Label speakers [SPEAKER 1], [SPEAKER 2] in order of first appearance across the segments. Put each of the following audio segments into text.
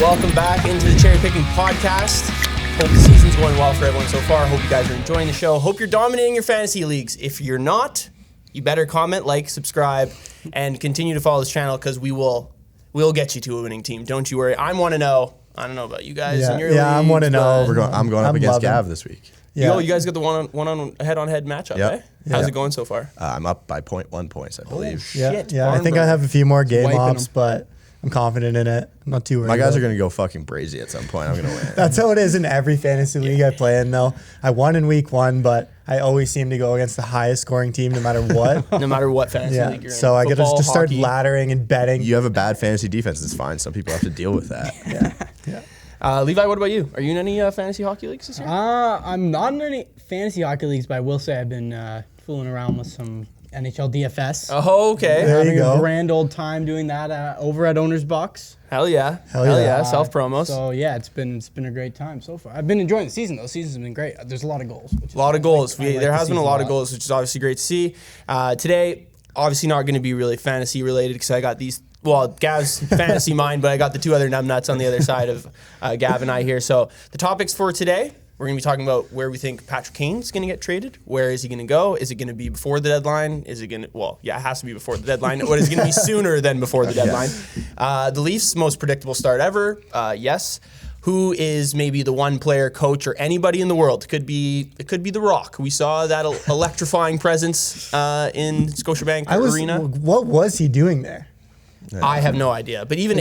[SPEAKER 1] Welcome back into the Cherry Picking Podcast. Hope the season's going well for everyone so far. Hope you guys are enjoying the show. Hope you're dominating your fantasy leagues. If you're not, you better comment, like, subscribe, and continue to follow this channel because we'll get you to a winning team. Don't you worry. I'm 1-0. I don't know about you guys.
[SPEAKER 2] Yeah,
[SPEAKER 1] in your leagues,
[SPEAKER 2] I'm 1-0.
[SPEAKER 3] I'm going up against Gav this week.
[SPEAKER 1] Yeah. You guys got the one-on head-on-head matchup,
[SPEAKER 3] Yep.
[SPEAKER 1] eh? How's it going so far?
[SPEAKER 3] I'm up by 0.1 points, I believe.
[SPEAKER 1] Shit,
[SPEAKER 2] Yeah. I think I have a few more game
[SPEAKER 4] Wiping
[SPEAKER 2] ops,
[SPEAKER 4] them.
[SPEAKER 2] but I'm confident in it. I'm not too worried.
[SPEAKER 3] My guys
[SPEAKER 2] about
[SPEAKER 3] are
[SPEAKER 2] it.
[SPEAKER 3] going to go fucking brazy at some point. I'm going to win.
[SPEAKER 2] That's how it is in every fantasy league I play in, though. I won in week 1, but I always seem to go against the highest scoring team no matter what.
[SPEAKER 1] No matter what fantasy
[SPEAKER 2] Yeah.
[SPEAKER 1] league you're in.
[SPEAKER 2] So I got to
[SPEAKER 1] Football,
[SPEAKER 2] just start
[SPEAKER 1] hockey.
[SPEAKER 2] laddering and betting.
[SPEAKER 3] You have a bad fantasy defense. It's fine. Some people have to deal with that.
[SPEAKER 1] Levi, what about you? Are you in any fantasy hockey leagues this year?
[SPEAKER 4] I'm not in any fantasy hockey leagues, but I will say I've been fooling around with some NHL DFS.
[SPEAKER 1] Oh, okay.
[SPEAKER 2] There you
[SPEAKER 4] Having
[SPEAKER 2] go.
[SPEAKER 4] a grand old time doing that over at OwnersBox.
[SPEAKER 1] Hell yeah.
[SPEAKER 2] Hell yeah.
[SPEAKER 1] Self promos.
[SPEAKER 4] So yeah, it's been a great time so far. I've been enjoying the season though. The season's been great. There's a lot of goals.
[SPEAKER 1] A lot of goals.
[SPEAKER 4] I like
[SPEAKER 1] There
[SPEAKER 4] the
[SPEAKER 1] has been a
[SPEAKER 4] season
[SPEAKER 1] lot of goals, which is obviously great to see. Today, obviously not going to be really fantasy related because I got these. Well, Gav's fantasy mind, but I got the two other numbnuts on the other side of Gav and I here. So the topics for today, we're going to be talking about where we think Patrick Kane is going to get traded. Where is he going to go? Is it going to be before the deadline? Is it going to, well, yeah, it has to be before the deadline. What is it going to be sooner than before the deadline? The Leafs' most predictable start ever, yes. Who is maybe the one player, coach, or anybody in the world? It could be The Rock. We saw that electrifying presence in Scotiabank Arena.
[SPEAKER 2] What was he doing there?
[SPEAKER 1] I have no idea. But even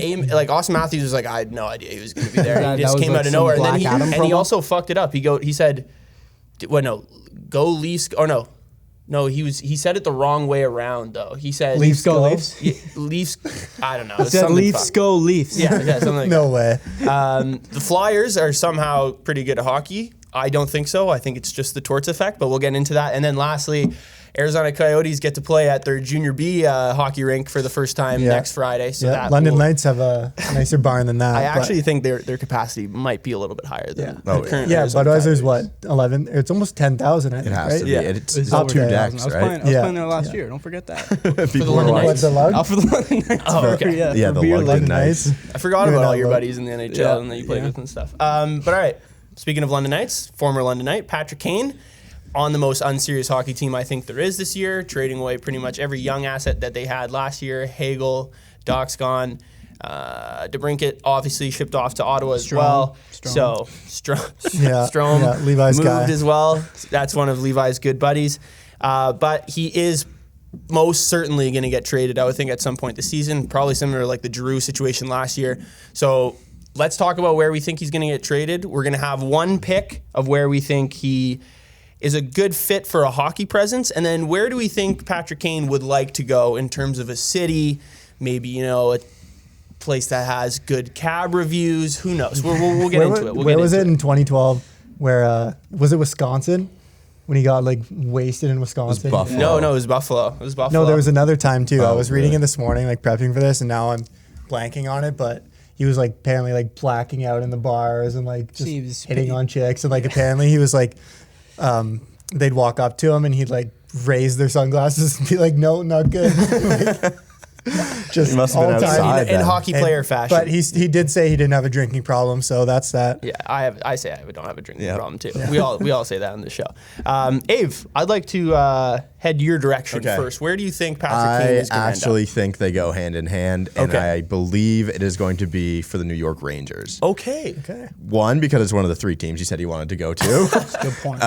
[SPEAKER 1] Austin Matthews was like, I had no idea he was going to be there.
[SPEAKER 4] That
[SPEAKER 1] He just
[SPEAKER 4] was
[SPEAKER 1] came
[SPEAKER 4] like
[SPEAKER 1] out of
[SPEAKER 4] some
[SPEAKER 1] nowhere. And then
[SPEAKER 4] Black Adam
[SPEAKER 1] he
[SPEAKER 4] promo?
[SPEAKER 1] also fucked it up. He said, go Leafs. Or no, he said it the wrong way around though. He said
[SPEAKER 4] Leafs go Leafs.
[SPEAKER 1] Yeah, Leafs. I don't know.
[SPEAKER 4] It said Leafs go Leafs.
[SPEAKER 1] Yeah, something like
[SPEAKER 2] No way.
[SPEAKER 1] that. The Flyers are somehow pretty good at hockey. I don't think so. I think it's just the Torts effect, but we'll get into that. And then lastly, Arizona Coyotes get to play at their Junior B hockey rink for the first time next Friday. So that
[SPEAKER 2] London
[SPEAKER 1] will-
[SPEAKER 2] Knights have a nicer barn than that.
[SPEAKER 1] I
[SPEAKER 2] but-
[SPEAKER 1] actually think their capacity might be a little bit higher than
[SPEAKER 2] Yeah.
[SPEAKER 1] the current.
[SPEAKER 2] Yeah,
[SPEAKER 1] Arizona
[SPEAKER 2] Budweiser's
[SPEAKER 1] Coyotes.
[SPEAKER 2] what, 11? It's almost 10,000, I
[SPEAKER 3] It
[SPEAKER 2] think,
[SPEAKER 3] has
[SPEAKER 2] right?
[SPEAKER 3] to be.
[SPEAKER 1] Yeah.
[SPEAKER 3] It's
[SPEAKER 4] It's
[SPEAKER 3] up
[SPEAKER 4] over
[SPEAKER 3] 2
[SPEAKER 4] 10,000.
[SPEAKER 3] decks,
[SPEAKER 4] I was
[SPEAKER 3] right?
[SPEAKER 4] playing
[SPEAKER 2] Yeah.
[SPEAKER 4] there last year. Don't forget that.
[SPEAKER 3] People
[SPEAKER 1] London
[SPEAKER 3] are like,
[SPEAKER 1] Knights.
[SPEAKER 2] What's allowed?
[SPEAKER 4] For the London Knights.
[SPEAKER 1] Oh, okay.
[SPEAKER 3] yeah, the
[SPEAKER 4] beer
[SPEAKER 3] London Knights.
[SPEAKER 1] I forgot
[SPEAKER 2] You're
[SPEAKER 1] about
[SPEAKER 2] not
[SPEAKER 1] all your
[SPEAKER 2] low.
[SPEAKER 1] buddies in the NHL
[SPEAKER 4] Yeah.
[SPEAKER 1] and that you played with and stuff. But all right, speaking of London Knights, former London Knight, Patrick Kane, on the most unserious hockey team I think there is this year, trading away pretty much every young asset that they had last year. Hagel, Doc's gone. DeBrincat obviously shipped off to Ottawa as well. So
[SPEAKER 2] Yeah,
[SPEAKER 1] Strome
[SPEAKER 2] yeah, Levi's
[SPEAKER 1] moved
[SPEAKER 2] guy.
[SPEAKER 1] as well. That's one of Levi's good buddies. But he is most certainly going to get traded, I would think, at some point this season, probably similar to like the Giroux situation last year. So let's talk about where we think he's going to get traded. We're going to have one pick of where we think he is a good fit for a hockey presence, and then where do we think Patrick Kane would like to go in terms of a city, maybe, a place that has good cab reviews. Who knows? We'll get into it.
[SPEAKER 2] Where was it in 2012? Where was it Wisconsin? When he got like wasted in Wisconsin?
[SPEAKER 3] Buffalo.
[SPEAKER 1] No, it was Buffalo. It was Buffalo.
[SPEAKER 2] No, there was another time too. I
[SPEAKER 3] Oh,
[SPEAKER 2] was reading
[SPEAKER 3] really?
[SPEAKER 2] it this morning, like prepping for this, and now I'm blanking on it. But he was like apparently like blacking out in the bars and like just
[SPEAKER 4] See, he was
[SPEAKER 2] hitting
[SPEAKER 4] pretty-
[SPEAKER 2] on chicks, and like apparently he was like, they'd walk up to him and he'd like raise their sunglasses and be like, "No, not good." Like, just
[SPEAKER 3] He must have been
[SPEAKER 2] all time.
[SPEAKER 3] outside.
[SPEAKER 1] in
[SPEAKER 3] then.
[SPEAKER 1] hockey player fashion.
[SPEAKER 2] But he did say he didn't have a drinking problem, so that's that.
[SPEAKER 1] Yeah, I say I don't have a drinking
[SPEAKER 3] Yeah.
[SPEAKER 1] problem too. We all say that on the show. Ave, I'd like to head your direction
[SPEAKER 3] Okay.
[SPEAKER 1] first. Where do you think Patrick Kane
[SPEAKER 3] I
[SPEAKER 1] is going to end
[SPEAKER 3] actually think they go hand in hand, and
[SPEAKER 1] Okay.
[SPEAKER 3] I believe it is going to be for the New York Rangers.
[SPEAKER 1] up? Okay.
[SPEAKER 3] One, because it's one of the 3 teams he said he wanted to go to.
[SPEAKER 4] Good point.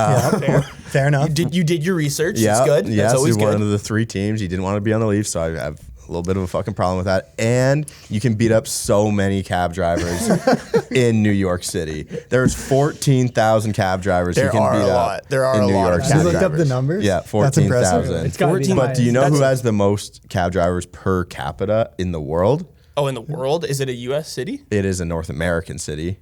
[SPEAKER 2] Fair enough.
[SPEAKER 1] You did your research.
[SPEAKER 3] Yeah,
[SPEAKER 1] It's good.
[SPEAKER 3] Yes,
[SPEAKER 1] That's always
[SPEAKER 3] he's one
[SPEAKER 1] good.
[SPEAKER 3] of the 3 teams. He didn't want to be on the Leafs, so I have a little bit of a fucking problem with that. And you can beat up so many cab drivers in New York City. There's 14,000 cab drivers
[SPEAKER 1] There
[SPEAKER 3] you can
[SPEAKER 1] are
[SPEAKER 3] beat
[SPEAKER 1] a
[SPEAKER 3] up
[SPEAKER 1] lot. There are
[SPEAKER 3] in
[SPEAKER 1] a
[SPEAKER 3] New
[SPEAKER 1] lot
[SPEAKER 3] York
[SPEAKER 1] of
[SPEAKER 2] Did
[SPEAKER 3] cab
[SPEAKER 2] you look up
[SPEAKER 3] drivers.
[SPEAKER 2] the numbers?
[SPEAKER 3] Yeah,
[SPEAKER 2] That's impressive.
[SPEAKER 3] 14,000.
[SPEAKER 4] It's gotta be the
[SPEAKER 1] But
[SPEAKER 3] But do you know
[SPEAKER 1] That's-
[SPEAKER 3] who has the most cab drivers per capita in the world?
[SPEAKER 1] Oh, in the world? Is it a U.S. city?
[SPEAKER 3] It is a North American city,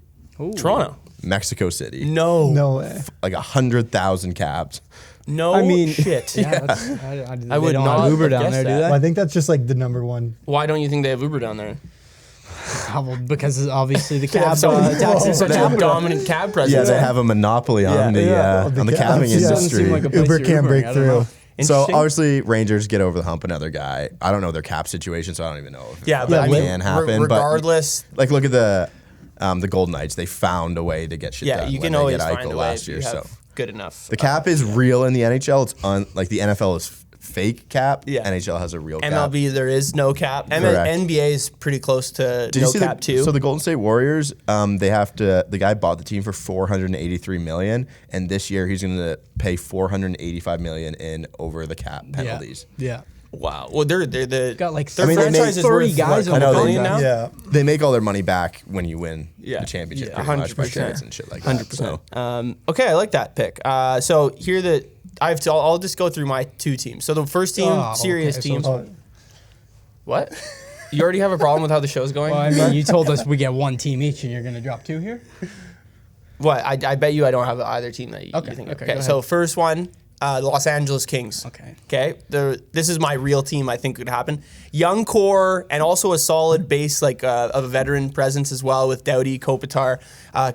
[SPEAKER 1] Toronto.
[SPEAKER 3] Mexico City.
[SPEAKER 1] No.
[SPEAKER 2] No way.
[SPEAKER 3] Like 100,000 cabs.
[SPEAKER 1] No
[SPEAKER 4] I mean-
[SPEAKER 1] shit.
[SPEAKER 4] Yeah, that's,
[SPEAKER 1] I would
[SPEAKER 4] they don't
[SPEAKER 1] not
[SPEAKER 4] have Uber
[SPEAKER 1] have
[SPEAKER 4] down
[SPEAKER 1] guessed
[SPEAKER 4] there, do
[SPEAKER 1] that.
[SPEAKER 2] Well, I think that's just like the number one.
[SPEAKER 1] Why don't you think they have Uber down there?
[SPEAKER 4] they? Well, because it's obviously the
[SPEAKER 1] They have
[SPEAKER 4] cab
[SPEAKER 1] such
[SPEAKER 4] taxi.
[SPEAKER 1] a dominant cab presence.
[SPEAKER 3] Yeah, they have a monopoly on the
[SPEAKER 2] Yeah.
[SPEAKER 3] on the
[SPEAKER 2] The
[SPEAKER 3] cabbing
[SPEAKER 2] cabs, yeah.
[SPEAKER 4] Doesn't
[SPEAKER 3] industry.
[SPEAKER 4] seem like a place
[SPEAKER 2] Uber
[SPEAKER 4] you're
[SPEAKER 2] can't
[SPEAKER 4] Ubering,
[SPEAKER 2] break
[SPEAKER 4] I don't know.
[SPEAKER 2] through.
[SPEAKER 3] So
[SPEAKER 1] Interesting.
[SPEAKER 3] obviously Rangers get over the hump another guy. I don't know their cap situation, so I don't even know if
[SPEAKER 1] Yeah,
[SPEAKER 3] it
[SPEAKER 1] but I mean,
[SPEAKER 3] can happen.
[SPEAKER 1] regardless,
[SPEAKER 3] but like look at the the Golden Knights, they found a way to get shit done.
[SPEAKER 1] you
[SPEAKER 3] when
[SPEAKER 1] can
[SPEAKER 3] they
[SPEAKER 1] always
[SPEAKER 3] get
[SPEAKER 1] find
[SPEAKER 3] Eichel
[SPEAKER 1] a way
[SPEAKER 3] last
[SPEAKER 1] if
[SPEAKER 3] year.
[SPEAKER 1] you
[SPEAKER 3] So
[SPEAKER 1] have good enough.
[SPEAKER 3] the cap is real in the NHL. It's like the NFL is fake cap.
[SPEAKER 1] Yeah.
[SPEAKER 3] NHL has a real cap.
[SPEAKER 1] MLB, there is no cap.
[SPEAKER 3] Correct.
[SPEAKER 1] NBA is pretty close to
[SPEAKER 3] Did you
[SPEAKER 1] no
[SPEAKER 3] see
[SPEAKER 1] cap too.
[SPEAKER 3] So the Golden State Warriors, the guy bought the team for $483 million, and this year he's going to pay $485 million in over the cap penalties.
[SPEAKER 4] Yeah.
[SPEAKER 1] Wow. Well, they're the
[SPEAKER 4] Got like
[SPEAKER 1] their
[SPEAKER 3] I mean, they
[SPEAKER 1] franchise
[SPEAKER 3] make
[SPEAKER 1] is
[SPEAKER 4] 30
[SPEAKER 1] worth
[SPEAKER 4] guys
[SPEAKER 1] what,
[SPEAKER 4] on
[SPEAKER 1] $1
[SPEAKER 4] the
[SPEAKER 1] billion now.
[SPEAKER 2] Yeah.
[SPEAKER 3] They make all their money back when you win
[SPEAKER 1] Yeah.
[SPEAKER 3] the championship,
[SPEAKER 1] Yeah,
[SPEAKER 3] pretty much, by
[SPEAKER 1] 100%.
[SPEAKER 3] tickets and shit like that.
[SPEAKER 1] 100%.
[SPEAKER 3] So.
[SPEAKER 1] Okay, I like that pick. So here I'll just go through my two teams. So the first team, serious
[SPEAKER 4] okay,
[SPEAKER 1] team.
[SPEAKER 4] so
[SPEAKER 1] What? You already have a problem with how the show's going?
[SPEAKER 4] Well, I mean, you told us we get one team each, and you're going to drop two here.
[SPEAKER 1] What? I bet you I don't have either team that you
[SPEAKER 4] Okay,
[SPEAKER 1] think.
[SPEAKER 4] okay, go
[SPEAKER 1] So
[SPEAKER 4] ahead.
[SPEAKER 1] first one, the Los Angeles Kings.
[SPEAKER 4] Okay.
[SPEAKER 1] Okay. This is my real team. I think could happen. Young core and also a solid base, like of a veteran presence as well with Doughty, Kopitar,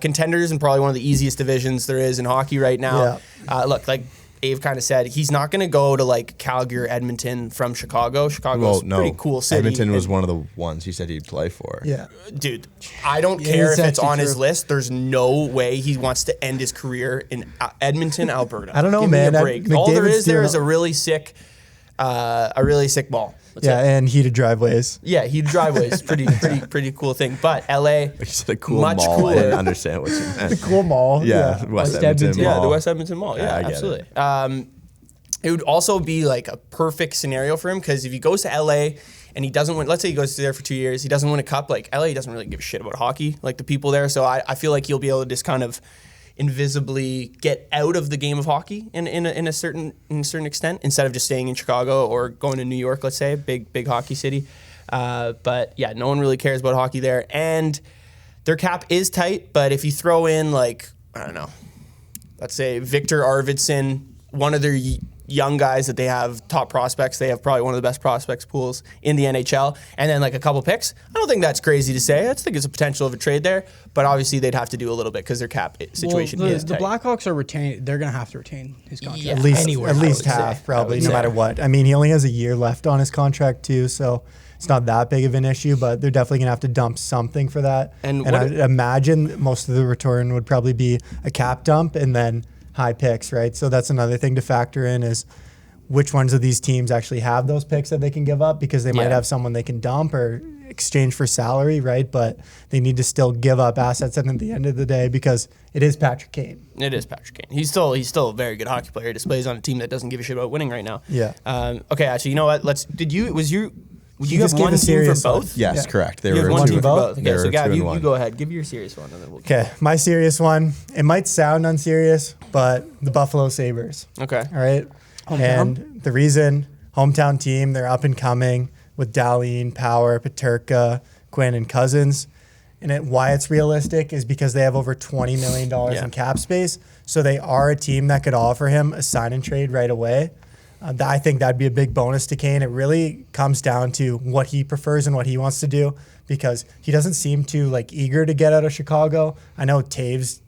[SPEAKER 1] contenders in probably one of the easiest divisions there is in hockey right now. Look, like Ave kind of said, he's not going to go to like Calgary or Edmonton from Chicago. Chicago's a pretty cool city.
[SPEAKER 3] Edmonton was one of the ones he said he'd play for.
[SPEAKER 2] Yeah.
[SPEAKER 1] Dude, I don't
[SPEAKER 4] Yeah,
[SPEAKER 1] care
[SPEAKER 4] it's
[SPEAKER 1] if it's
[SPEAKER 4] actually
[SPEAKER 1] on his
[SPEAKER 4] true.
[SPEAKER 1] list. There's no way he wants to end his career in Edmonton, Alberta.
[SPEAKER 2] I don't know,
[SPEAKER 1] Give
[SPEAKER 2] man.
[SPEAKER 1] Me a break. All there
[SPEAKER 2] McDavid's
[SPEAKER 1] is there
[SPEAKER 2] doing
[SPEAKER 1] is a really sick ball. That's
[SPEAKER 2] Yeah,
[SPEAKER 1] it.
[SPEAKER 2] and heated driveways.
[SPEAKER 1] Yeah, heat driveways, pretty cool thing. But LA,
[SPEAKER 3] You said a cool
[SPEAKER 1] much
[SPEAKER 3] mall.
[SPEAKER 1] cooler.
[SPEAKER 3] I didn't understand what you meant.
[SPEAKER 2] Cool mall.
[SPEAKER 3] Yeah, West
[SPEAKER 4] West
[SPEAKER 3] Edmonton
[SPEAKER 4] Edmonton.
[SPEAKER 3] Mall.
[SPEAKER 1] yeah, the West Edmonton Mall. Yeah,
[SPEAKER 3] I get it.
[SPEAKER 1] absolutely. It would also be like a perfect scenario for him because if he goes to LA and he doesn't win, let's say he goes there for 2 years, he doesn't win a cup. Like LA doesn't really give a shit about hockey, like the people there. So I feel like he'll be able to just kind of invisibly get out of the game of hockey in a certain extent instead of just staying in Chicago or going to New York, let's say, big hockey city. But yeah, no one really cares about hockey there, and their cap is tight. But if you throw in like I don't know, let's say Victor Arvidsson, one of their young guys that they have top prospects. They have probably one of the best prospects pools in the NHL. And then like a couple picks. I don't think that's crazy to say. I just think it's a potential of a trade there. But obviously they'd have to do a little bit because their cap situation is
[SPEAKER 4] the
[SPEAKER 1] tight.
[SPEAKER 4] Blackhawks are retained. They're going to have to retain his contract.
[SPEAKER 1] Yeah.
[SPEAKER 2] At least,
[SPEAKER 4] anywhere,
[SPEAKER 2] at
[SPEAKER 4] I
[SPEAKER 2] least
[SPEAKER 1] would say.
[SPEAKER 2] half,
[SPEAKER 1] I
[SPEAKER 2] probably,
[SPEAKER 1] would
[SPEAKER 2] no
[SPEAKER 1] say.
[SPEAKER 2] matter what. I mean, he only has a year left on his contract too, so it's not that big of an issue. But they're definitely gonna have to dump something for that.
[SPEAKER 1] And
[SPEAKER 2] And
[SPEAKER 1] what
[SPEAKER 2] I
[SPEAKER 1] if-
[SPEAKER 2] imagine most of the return would probably be a cap dump and then high picks, right? So that's another thing to factor in is which ones of these teams actually have those picks that they can give up because they might
[SPEAKER 1] Yeah.
[SPEAKER 2] have someone they can dump or exchange for salary, right? But they need to still give up assets at the end of the day because it is Patrick Kane.
[SPEAKER 1] It is Patrick Kane. He's still a very good hockey player. He displays on a team that doesn't give a shit about winning right now.
[SPEAKER 2] Yeah.
[SPEAKER 1] Okay, actually, you know what? You
[SPEAKER 2] He
[SPEAKER 1] have
[SPEAKER 2] just gave
[SPEAKER 1] one
[SPEAKER 2] a
[SPEAKER 1] team for
[SPEAKER 2] serious one.
[SPEAKER 1] both?
[SPEAKER 3] Yes,
[SPEAKER 2] Yeah.
[SPEAKER 3] correct. They
[SPEAKER 1] You have
[SPEAKER 3] were
[SPEAKER 1] one
[SPEAKER 3] two
[SPEAKER 1] team for
[SPEAKER 2] both?
[SPEAKER 1] both.
[SPEAKER 3] They
[SPEAKER 1] Okay,
[SPEAKER 3] were
[SPEAKER 1] so Gav,
[SPEAKER 3] 2 and
[SPEAKER 1] you
[SPEAKER 3] 1.
[SPEAKER 1] go ahead. Give your serious one and then we'll
[SPEAKER 2] Okay, my serious one. It might sound unserious, but the Buffalo Sabres.
[SPEAKER 1] Okay.
[SPEAKER 2] All right. And the reason, hometown team, they're up and coming with Dahlin, Power, Paterka, Quinn, and Cousins. And why it's realistic is because they have over $20 million
[SPEAKER 1] Yeah.
[SPEAKER 2] in cap space. So they are a team that could offer him a sign and trade right away. I think that'd be a big bonus to Kane. It really comes down to what he prefers and what he wants to do because he doesn't seem too like eager to get out of Chicago. I know Taves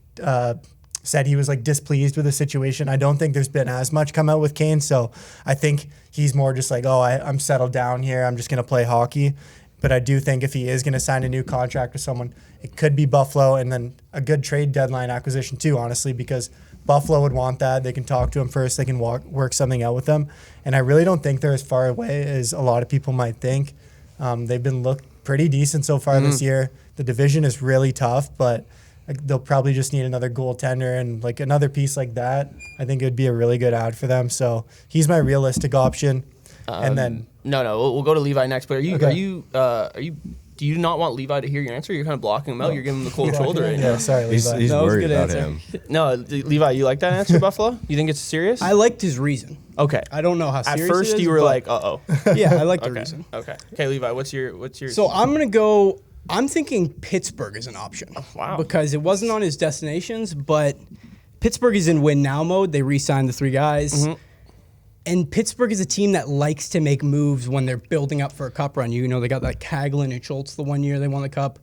[SPEAKER 2] said he was like displeased with the situation. I don't think there's been as much come out with Kane. So I think he's more just like, I'm settled down here. I'm just going to play hockey. But I do think if he is going to sign a new contract with someone, it could be Buffalo and then a good trade deadline acquisition too, honestly, because Buffalo would want that. They can talk to him first. They can work something out with them. And I really don't think they're as far away as a lot of people might think. They've been looked pretty decent so far this year. The division is really tough, but they'll probably just need another goaltender and like another piece like that. I think it would be a really good ad for them. So he's my realistic option. And then
[SPEAKER 1] No, we'll go to Levi next. But
[SPEAKER 2] Okay.
[SPEAKER 1] do you not want Levi to hear your answer? You're kind of blocking him out. You're giving him the cold shoulder right
[SPEAKER 2] yeah,
[SPEAKER 1] now.
[SPEAKER 2] sorry,
[SPEAKER 3] He's
[SPEAKER 2] Levi.
[SPEAKER 3] he's
[SPEAKER 4] That was a
[SPEAKER 3] worried
[SPEAKER 4] good
[SPEAKER 3] about
[SPEAKER 4] answer.
[SPEAKER 3] him.
[SPEAKER 1] No, Levi, you like that answer, Buffalo? You think it's serious?
[SPEAKER 4] I liked his reason.
[SPEAKER 1] Okay.
[SPEAKER 4] I don't know how
[SPEAKER 1] At
[SPEAKER 4] serious
[SPEAKER 1] first
[SPEAKER 4] it is,
[SPEAKER 1] you were
[SPEAKER 4] but
[SPEAKER 1] like, uh-oh.
[SPEAKER 4] yeah, I like the
[SPEAKER 1] Okay.
[SPEAKER 4] reason.
[SPEAKER 1] Okay, Levi, what's your
[SPEAKER 4] So I'm gonna go. I'm thinking Pittsburgh is an option.
[SPEAKER 1] wow.
[SPEAKER 4] Because it wasn't on his destinations, but Pittsburgh is in win now mode. They re-signed the 3 guys. And Pittsburgh is a team that likes to make moves when they're building up for a cup run. You know, they got like Kaglin and Schultz the one year they won the cup.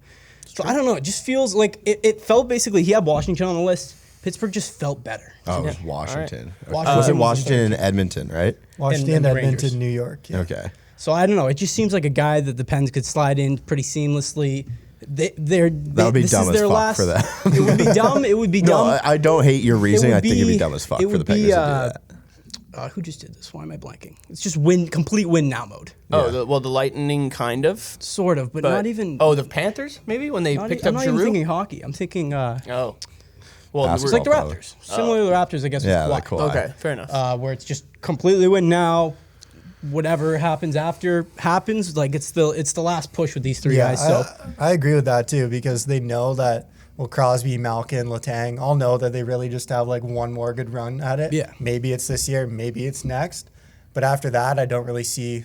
[SPEAKER 4] So I don't know. It just feels like it felt basically he had Washington on the list. Pittsburgh just felt better.
[SPEAKER 3] Oh, it was Washington. Okay.
[SPEAKER 4] Washington
[SPEAKER 3] Was it
[SPEAKER 4] was
[SPEAKER 3] Washington and Edmonton, right?
[SPEAKER 2] Washington,
[SPEAKER 4] and the
[SPEAKER 2] Edmonton,
[SPEAKER 4] Rangers.
[SPEAKER 2] New York. Yeah.
[SPEAKER 3] Okay.
[SPEAKER 4] So I don't know. It just seems like a guy that the Pens could slide in pretty seamlessly. They're
[SPEAKER 3] That would be
[SPEAKER 4] this
[SPEAKER 3] dumb
[SPEAKER 4] is
[SPEAKER 3] as
[SPEAKER 4] their
[SPEAKER 3] fuck
[SPEAKER 4] last,
[SPEAKER 3] for them.
[SPEAKER 4] It would be dumb. It would be
[SPEAKER 3] No,
[SPEAKER 4] dumb.
[SPEAKER 3] I don't hate your reasoning. I think it'd be dumb as fuck
[SPEAKER 4] it
[SPEAKER 3] for the
[SPEAKER 4] would
[SPEAKER 3] Penguins
[SPEAKER 4] be,
[SPEAKER 3] to do that.
[SPEAKER 4] Who just did this? Why am I blanking? It's just complete win now mode.
[SPEAKER 1] Oh, the Lightning kind of.
[SPEAKER 4] Sort of, but not even.
[SPEAKER 1] Oh, the Panthers maybe when they picked
[SPEAKER 4] I'm
[SPEAKER 1] up
[SPEAKER 4] not even
[SPEAKER 1] Giroux.
[SPEAKER 4] thinking hockey. I'm thinking.
[SPEAKER 1] Oh, well,
[SPEAKER 3] Basketball.
[SPEAKER 4] It's like the
[SPEAKER 3] Probably.
[SPEAKER 4] Raptors. Similar to the Raptors, I guess.
[SPEAKER 3] Yeah,
[SPEAKER 4] with
[SPEAKER 3] like
[SPEAKER 4] Kawhi.
[SPEAKER 3] Kawhi.
[SPEAKER 1] okay, fair enough.
[SPEAKER 4] Where it's just completely win now. Whatever happens after happens. Like it's the last push with these three guys. So
[SPEAKER 2] I agree with that too, because they know that Crosby, Malkin, Letang all know that they really just have like one more good run at it.
[SPEAKER 4] Yeah.
[SPEAKER 2] Maybe it's this year, maybe it's next. But after that, I don't really see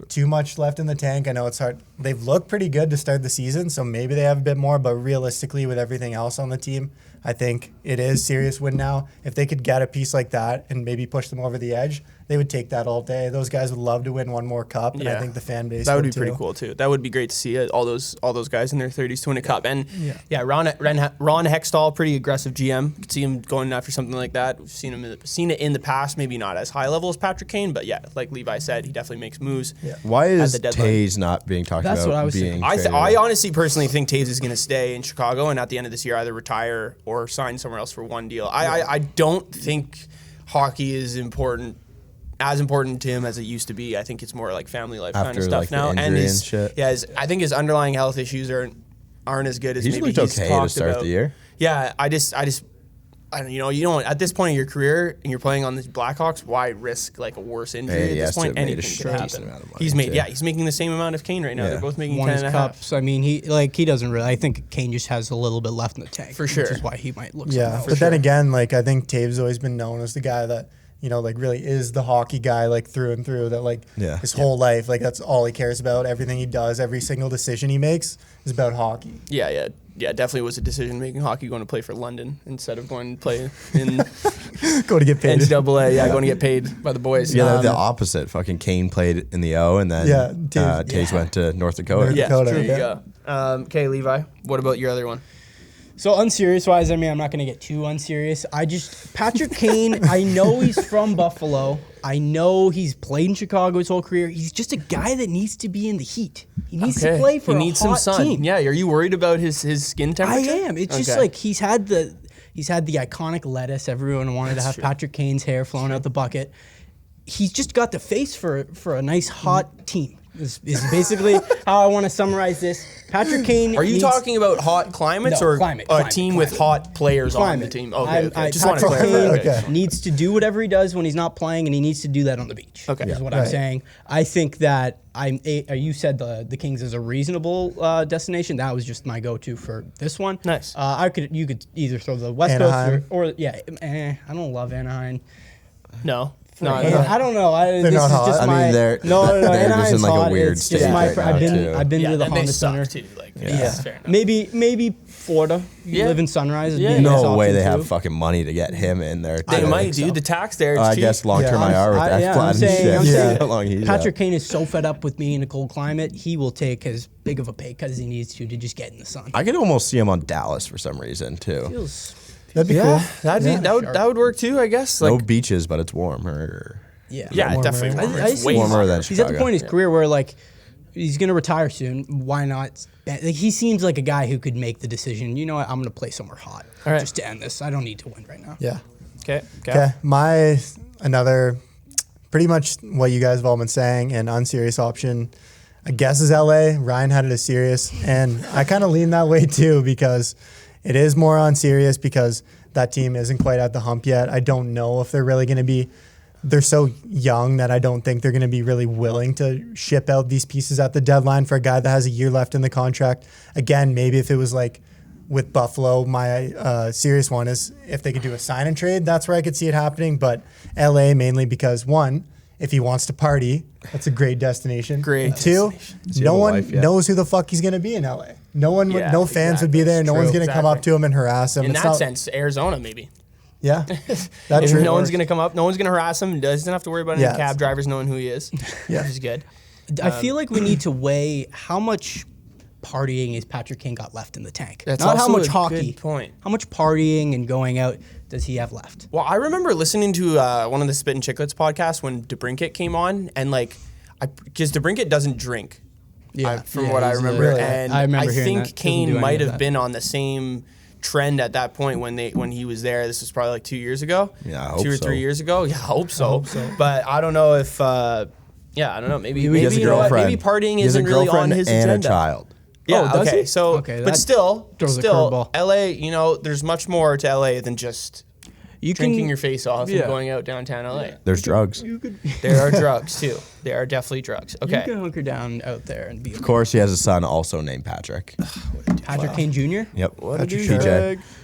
[SPEAKER 2] too much left in the tank. I know it's hard. They've looked pretty good to start the season, so maybe they have a bit more. But realistically, with everything else on the team, I think it is serious win now. If they could get a piece like that and maybe push them over the edge, they would take that all day. Those guys would love to win one more cup, and I think the fan base
[SPEAKER 1] that would be
[SPEAKER 2] too.
[SPEAKER 1] pretty cool too. That would be great to see all those guys in their 30s to win a cup. And Ron Hextall, pretty aggressive GM. Could see him going after something like that. We've seen it in the past, maybe not as high level as Patrick Kane, but yeah, like Levi said, he definitely makes moves.
[SPEAKER 2] Yeah.
[SPEAKER 3] Why is
[SPEAKER 1] the deadline.
[SPEAKER 3] Taves not being talked
[SPEAKER 4] That's
[SPEAKER 3] about?
[SPEAKER 4] what I was
[SPEAKER 3] being
[SPEAKER 4] thinking.
[SPEAKER 3] traded?
[SPEAKER 1] I honestly personally think Taves is going to stay in Chicago and at the end of this year either retire or sign somewhere else for one deal. I don't think hockey is as important to him as it used to be. I think it's more like family life kind
[SPEAKER 3] After,
[SPEAKER 1] of stuff
[SPEAKER 3] like, the
[SPEAKER 1] now.
[SPEAKER 3] injury
[SPEAKER 1] his,
[SPEAKER 3] and shit.
[SPEAKER 1] Yeah, I think his underlying health issues aren't as good as
[SPEAKER 3] He's
[SPEAKER 1] maybe
[SPEAKER 3] looked
[SPEAKER 1] he's
[SPEAKER 3] okay
[SPEAKER 1] talked
[SPEAKER 3] to start
[SPEAKER 1] about.
[SPEAKER 3] the year.
[SPEAKER 1] Yeah, I don't, you know, at this point in your career and you're playing on the Blackhawks, why risk like a worse injury
[SPEAKER 3] Hey,
[SPEAKER 1] at
[SPEAKER 3] he
[SPEAKER 1] this
[SPEAKER 3] has to
[SPEAKER 1] point?
[SPEAKER 3] have made a
[SPEAKER 1] Anything could
[SPEAKER 3] decent
[SPEAKER 1] happen.
[SPEAKER 3] amount of money, too.
[SPEAKER 1] He's making the same amount of Kane right now.
[SPEAKER 3] Yeah.
[SPEAKER 1] They're both making
[SPEAKER 4] won
[SPEAKER 1] 10
[SPEAKER 4] his
[SPEAKER 1] and a half.
[SPEAKER 4] cups. I mean, he doesn't really. I think Kane just has a little bit left in the tank,
[SPEAKER 1] For sure.
[SPEAKER 4] which is why he might look.
[SPEAKER 2] Yeah,
[SPEAKER 4] something
[SPEAKER 2] but
[SPEAKER 4] else.
[SPEAKER 2] then again, like I think Taves always been known as the guy that like really is the hockey guy, like through and through. That like his whole life, like that's all he cares about. Everything he does, every single decision he makes is about hockey.
[SPEAKER 1] Yeah, definitely was a decision making hockey going to play for London instead of going to play in
[SPEAKER 2] Go to get paid.
[SPEAKER 1] NCAA. Going to get paid by the boys.
[SPEAKER 3] Yeah, the opposite. Fucking Kane played in the O, and then Taves went to North Dakota.
[SPEAKER 2] North
[SPEAKER 1] Yeah,
[SPEAKER 2] Dakota,
[SPEAKER 1] there you
[SPEAKER 2] yeah.
[SPEAKER 1] go. Okay, Levi, what about your other one?
[SPEAKER 4] So unserious wise, I mean, I'm not going to get too unserious. Patrick Kane, I know he's from Buffalo. I know he's played in Chicago his whole career. He's just a guy that needs to be in the heat. He needs to play for
[SPEAKER 1] he needs
[SPEAKER 4] a hot
[SPEAKER 1] some sun.
[SPEAKER 4] team.
[SPEAKER 1] Yeah, are you worried about his skin
[SPEAKER 4] I
[SPEAKER 1] temperature?
[SPEAKER 4] am. It's just like he's had the iconic lettuce. Everyone wanted to have Patrick Kane's hair flowing out the bucket. He's just got the face for a nice hot team. Is basically how I want to summarize this. Patrick Kane.
[SPEAKER 1] Are you talking about hot climates
[SPEAKER 4] No,
[SPEAKER 1] or
[SPEAKER 4] climate,
[SPEAKER 1] a team with hot players on the team? Okay. Just want to
[SPEAKER 4] Patrick
[SPEAKER 1] clarify.
[SPEAKER 4] Kane
[SPEAKER 2] Okay.
[SPEAKER 4] needs to do whatever he does when he's not playing, and he needs to do that on the beach.
[SPEAKER 1] Okay.
[SPEAKER 4] is what
[SPEAKER 2] Right.
[SPEAKER 4] I'm saying. I think that you said the Kings is a reasonable destination. That was just my go-to for this one.
[SPEAKER 1] Nice.
[SPEAKER 4] You could either throw the West
[SPEAKER 2] Anaheim.
[SPEAKER 4] Coast or I don't love Anaheim.
[SPEAKER 1] No.
[SPEAKER 4] I don't know. This
[SPEAKER 2] not
[SPEAKER 4] is
[SPEAKER 2] hot?
[SPEAKER 4] just
[SPEAKER 3] I
[SPEAKER 4] my
[SPEAKER 3] mean, they're
[SPEAKER 4] Anaheim's
[SPEAKER 3] just in like
[SPEAKER 4] hot.
[SPEAKER 3] a weird
[SPEAKER 4] It's
[SPEAKER 3] stage
[SPEAKER 4] just my.
[SPEAKER 3] right now, too.
[SPEAKER 4] I've been to the
[SPEAKER 1] and they
[SPEAKER 4] Honda
[SPEAKER 1] suck
[SPEAKER 4] Center.
[SPEAKER 1] too. Like, fair enough.
[SPEAKER 4] Maybe Florida. You
[SPEAKER 1] Yeah.
[SPEAKER 4] live in Sunrise.
[SPEAKER 1] Yeah.
[SPEAKER 4] Yeah.
[SPEAKER 3] No way they have fucking money to get him in there.
[SPEAKER 1] They
[SPEAKER 3] too.
[SPEAKER 1] might, dude. The tax there. It's
[SPEAKER 3] I
[SPEAKER 1] cheap.
[SPEAKER 3] guess long-term
[SPEAKER 2] Yeah.
[SPEAKER 3] IR with Ekblad
[SPEAKER 4] I'm
[SPEAKER 3] and
[SPEAKER 4] saying,
[SPEAKER 3] shit.
[SPEAKER 4] I'm saying
[SPEAKER 3] How long he's
[SPEAKER 4] Patrick
[SPEAKER 3] out.
[SPEAKER 4] Kane is so fed up with being in a cold climate, he will take as big of a pay cut as he needs to just get in the sun.
[SPEAKER 3] I could almost see him on Dallas for some reason too.
[SPEAKER 4] Feels,
[SPEAKER 2] That'd be
[SPEAKER 1] Yeah,
[SPEAKER 2] cool.
[SPEAKER 1] that would work too. I guess.
[SPEAKER 3] No
[SPEAKER 1] Like,
[SPEAKER 3] beaches, but it's warmer.
[SPEAKER 4] yeah.
[SPEAKER 1] yeah,
[SPEAKER 2] warmer.
[SPEAKER 1] definitely.
[SPEAKER 2] I-
[SPEAKER 1] Warmer.
[SPEAKER 4] I
[SPEAKER 1] It's
[SPEAKER 4] see
[SPEAKER 1] way
[SPEAKER 3] Warmer
[SPEAKER 1] hotter.
[SPEAKER 3] than
[SPEAKER 4] He's at the
[SPEAKER 3] Chicago.
[SPEAKER 4] point in his career where like he's gonna retire soon. Why not? Like, he seems like a guy who could make the decision. You know what? I'm gonna play somewhere hot
[SPEAKER 1] All right.
[SPEAKER 4] just to end this. I don't need to win right now.
[SPEAKER 2] Yeah.
[SPEAKER 1] Okay.
[SPEAKER 2] Okay. My another pretty much what you guys have all been saying, an unserious option, I guess, is LA. Ryan had it as serious, and I kind of lean that way too because it is more unserious because that team isn't quite at the hump yet. I don't know if they're really going to be. They're so young that I don't think they're going to be really willing to ship out these pieces at the deadline for a guy that has a year left in the contract. Again, maybe if it was like with Buffalo, my serious one is if they could do a sign and trade, that's where I could see it happening. But LA mainly because one, if he wants to party, that's a great destination.
[SPEAKER 1] Great
[SPEAKER 2] And two,
[SPEAKER 1] destination.
[SPEAKER 3] Does he
[SPEAKER 2] no
[SPEAKER 3] have a
[SPEAKER 2] one
[SPEAKER 3] wife yet?
[SPEAKER 2] knows who the fuck he's going to be in LA. No one,
[SPEAKER 1] Yeah,
[SPEAKER 2] no fans would be
[SPEAKER 1] exactly.
[SPEAKER 2] there. No
[SPEAKER 1] True,
[SPEAKER 2] one's going to come up
[SPEAKER 1] exactly.
[SPEAKER 2] to him and harass him.
[SPEAKER 1] In
[SPEAKER 2] It's
[SPEAKER 1] that
[SPEAKER 2] not-
[SPEAKER 1] sense, Arizona maybe.
[SPEAKER 2] Yeah,
[SPEAKER 1] If
[SPEAKER 2] that's true.
[SPEAKER 1] no one's gonna come up, no one's gonna harass him. Doesn't have to worry about any
[SPEAKER 2] Yeah.
[SPEAKER 1] cab drivers knowing who he is.
[SPEAKER 2] Yeah.
[SPEAKER 1] Which is good.
[SPEAKER 4] I feel like we need to weigh how much partying is Patrick Kane got left in the tank.
[SPEAKER 1] That's
[SPEAKER 4] Not how
[SPEAKER 1] also
[SPEAKER 4] much
[SPEAKER 1] a
[SPEAKER 4] hockey.
[SPEAKER 1] good point.
[SPEAKER 4] How much partying and going out does he have left?
[SPEAKER 1] Well, I remember listening to one of the Spit and Chicklets podcasts when DeBrincat came on, and like, because DeBrincat doesn't drink.
[SPEAKER 4] Yeah,
[SPEAKER 1] from what I remember.
[SPEAKER 2] really-
[SPEAKER 1] And
[SPEAKER 4] I remember hearing
[SPEAKER 1] think
[SPEAKER 4] that. Doesn't do
[SPEAKER 1] Kane
[SPEAKER 4] any
[SPEAKER 1] might
[SPEAKER 4] of
[SPEAKER 1] have
[SPEAKER 4] that.
[SPEAKER 1] been on the same trend at that point when he was there. This was probably like 2 years ago.
[SPEAKER 3] Yeah, I hope
[SPEAKER 1] 2 or 3
[SPEAKER 3] so.
[SPEAKER 1] years ago. Yeah, I hope so. But I don't know if. I don't know. Maybe
[SPEAKER 3] He has a
[SPEAKER 1] you know what?
[SPEAKER 3] girlfriend.
[SPEAKER 1] Maybe partying
[SPEAKER 3] He has a
[SPEAKER 1] isn't really on
[SPEAKER 3] girlfriend
[SPEAKER 1] his
[SPEAKER 3] and
[SPEAKER 1] agenda.
[SPEAKER 3] a child.
[SPEAKER 1] Yeah.
[SPEAKER 4] Oh, does
[SPEAKER 1] okay.
[SPEAKER 4] he?
[SPEAKER 1] So,
[SPEAKER 4] Okay,
[SPEAKER 1] but
[SPEAKER 4] that
[SPEAKER 1] still,
[SPEAKER 4] throws a curveball.
[SPEAKER 1] LA. You know, there's much more to LA than just
[SPEAKER 4] You
[SPEAKER 1] drinking your face off and
[SPEAKER 4] Yeah.
[SPEAKER 1] going out downtown LA.
[SPEAKER 3] There's drugs.
[SPEAKER 1] There are drugs too. There are definitely drugs.
[SPEAKER 4] You
[SPEAKER 1] Okay.
[SPEAKER 4] can hunker down out there and be
[SPEAKER 3] Of course, he has a son also named Patrick.
[SPEAKER 4] Patrick Kane Jr.
[SPEAKER 3] Yep.
[SPEAKER 1] What a
[SPEAKER 3] PJ.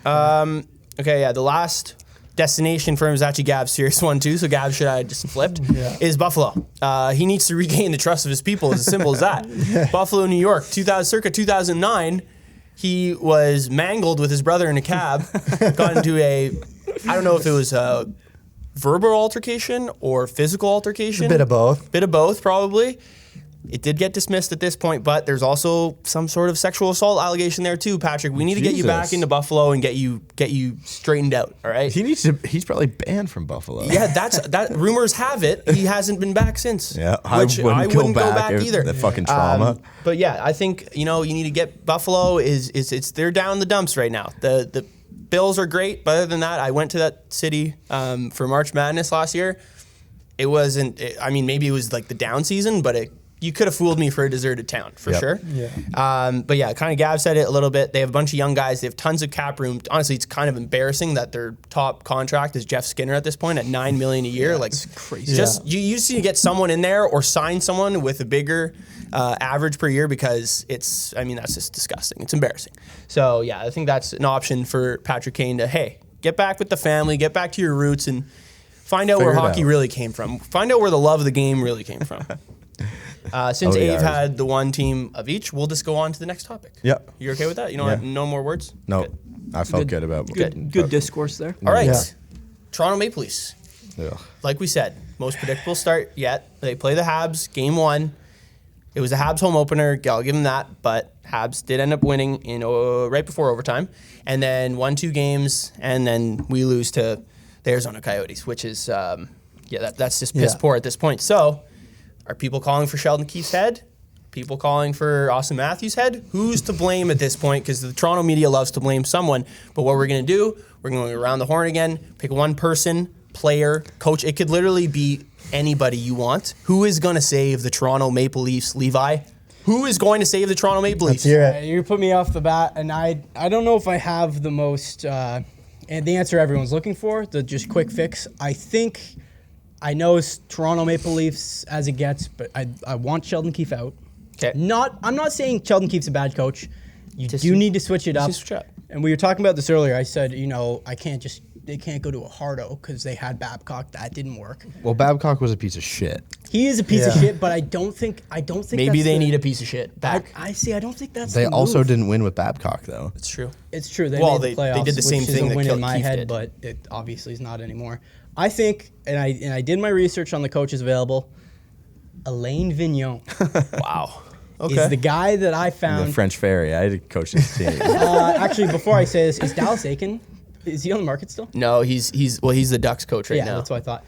[SPEAKER 1] douchebag. Okay, yeah. The last destination for him is actually Gab's serious one too. So Gab should I just flipped is Buffalo. He needs to regain the trust of his people. It's as simple as that. Buffalo, New York, circa 2009. He was mangled with his brother in a cab. Got into I don't know if it was a verbal altercation or physical altercation.
[SPEAKER 2] A bit of both.
[SPEAKER 1] Bit of both, probably. It did get dismissed at this point, but there's also some sort of sexual assault allegation there too, Patrick. We need to get you back
[SPEAKER 3] Jesus.
[SPEAKER 1] into Buffalo and get you straightened out. All right.
[SPEAKER 3] He's probably banned from Buffalo.
[SPEAKER 1] Yeah, that. Rumors have it he hasn't been back since.
[SPEAKER 3] Yeah,
[SPEAKER 1] which I wouldn't go back
[SPEAKER 3] if
[SPEAKER 1] either.
[SPEAKER 3] The fucking trauma.
[SPEAKER 1] But yeah, I think you need to get Buffalo. It's they're down in the dumps right now. The Bills are great, but other than that, I went to that city for March Madness last year. It wasn't. Maybe it was like the down season, but you could have fooled me for a deserted town, for sure.
[SPEAKER 2] Yeah.
[SPEAKER 1] But yeah, kind of Gav said it a little bit. They have a bunch of young guys. They have tons of cap room. Honestly, it's kind of embarrassing that their top contract is Jeff Skinner at this point at $9 million a year. Like, it's
[SPEAKER 4] crazy.
[SPEAKER 1] Just you just need to get someone in there or sign someone with a bigger average per year because that's just disgusting. It's embarrassing. So yeah, I think that's an option for Patrick Kane to get back with the family, get back to your roots, and find out where
[SPEAKER 3] Figure it
[SPEAKER 1] hockey
[SPEAKER 3] out.
[SPEAKER 1] really came from. Find out where the love of the game really came from. Since
[SPEAKER 3] ODRs.
[SPEAKER 1] Ave had the one team of each, we'll just go on to the next topic.
[SPEAKER 3] Yep.
[SPEAKER 1] You okay with that? You don't
[SPEAKER 3] Yeah.
[SPEAKER 1] have no more words?
[SPEAKER 3] No,
[SPEAKER 1] Good.
[SPEAKER 3] I felt good about
[SPEAKER 4] Good discourse there.
[SPEAKER 1] All right.
[SPEAKER 2] Yeah.
[SPEAKER 1] Toronto Maple Leafs.
[SPEAKER 3] Ugh.
[SPEAKER 1] Like we said, most predictable start yet. They play the Habs game 1. It was a Habs home opener. I'll give them that. But Habs did end up winning in right before overtime. And then 1-2 games. And then we lose to the Arizona Coyotes, which is, that's just piss poor at this point. So are people calling for Sheldon Keefe's head? People calling for Austin Matthews' head? Who's to blame at this point? Because the Toronto media loves to blame someone. But what we're going to do, we're going to go around the horn again, pick one person, player, coach. It could literally be anybody you want. Who is going to save the Toronto Maple Leafs, Levi? Who is going to save the Toronto Maple Leafs?
[SPEAKER 2] Let's hear it.
[SPEAKER 4] You put me off the bat, and I don't know if I have the most and the answer everyone's looking for, the just quick fix. I know it's Toronto Maple Leafs as it gets, but I want Sheldon Keefe out.
[SPEAKER 1] Okay.
[SPEAKER 4] I'm not saying Sheldon Keefe's a bad coach. You do need to switch it up.
[SPEAKER 1] switch up.
[SPEAKER 4] And we were talking about this earlier. I said, they can't go to a hardo because they had Babcock. That didn't work.
[SPEAKER 3] Well, Babcock was a piece of shit.
[SPEAKER 4] He is a piece of
[SPEAKER 2] Yeah.
[SPEAKER 4] shit, but I don't think
[SPEAKER 1] Maybe
[SPEAKER 4] that's
[SPEAKER 1] they need a piece of shit
[SPEAKER 4] I
[SPEAKER 1] back.
[SPEAKER 4] don't think that's
[SPEAKER 3] They
[SPEAKER 4] the
[SPEAKER 3] also
[SPEAKER 4] move.
[SPEAKER 3] didn't win with Babcock, though.
[SPEAKER 1] It's true.
[SPEAKER 4] It's true. They
[SPEAKER 1] Well,
[SPEAKER 4] made the
[SPEAKER 1] they
[SPEAKER 4] playoffs,
[SPEAKER 1] did the same
[SPEAKER 4] which
[SPEAKER 1] thing
[SPEAKER 4] is a
[SPEAKER 1] that
[SPEAKER 4] win in
[SPEAKER 1] killed
[SPEAKER 4] my
[SPEAKER 1] Keefe
[SPEAKER 4] head,
[SPEAKER 1] did.
[SPEAKER 4] but it obviously is not anymore. I think, and I did my research on the coaches available. Alain Vigneault
[SPEAKER 1] Wow.
[SPEAKER 4] is the guy that I
[SPEAKER 3] The
[SPEAKER 4] found.
[SPEAKER 3] French Fairy. I had to coach this team.
[SPEAKER 4] Actually, before I say this, is Dallas Aiken? Is he on the market still?
[SPEAKER 1] No, he's the Ducks coach right
[SPEAKER 4] Yeah,
[SPEAKER 1] now.
[SPEAKER 4] that's what I thought.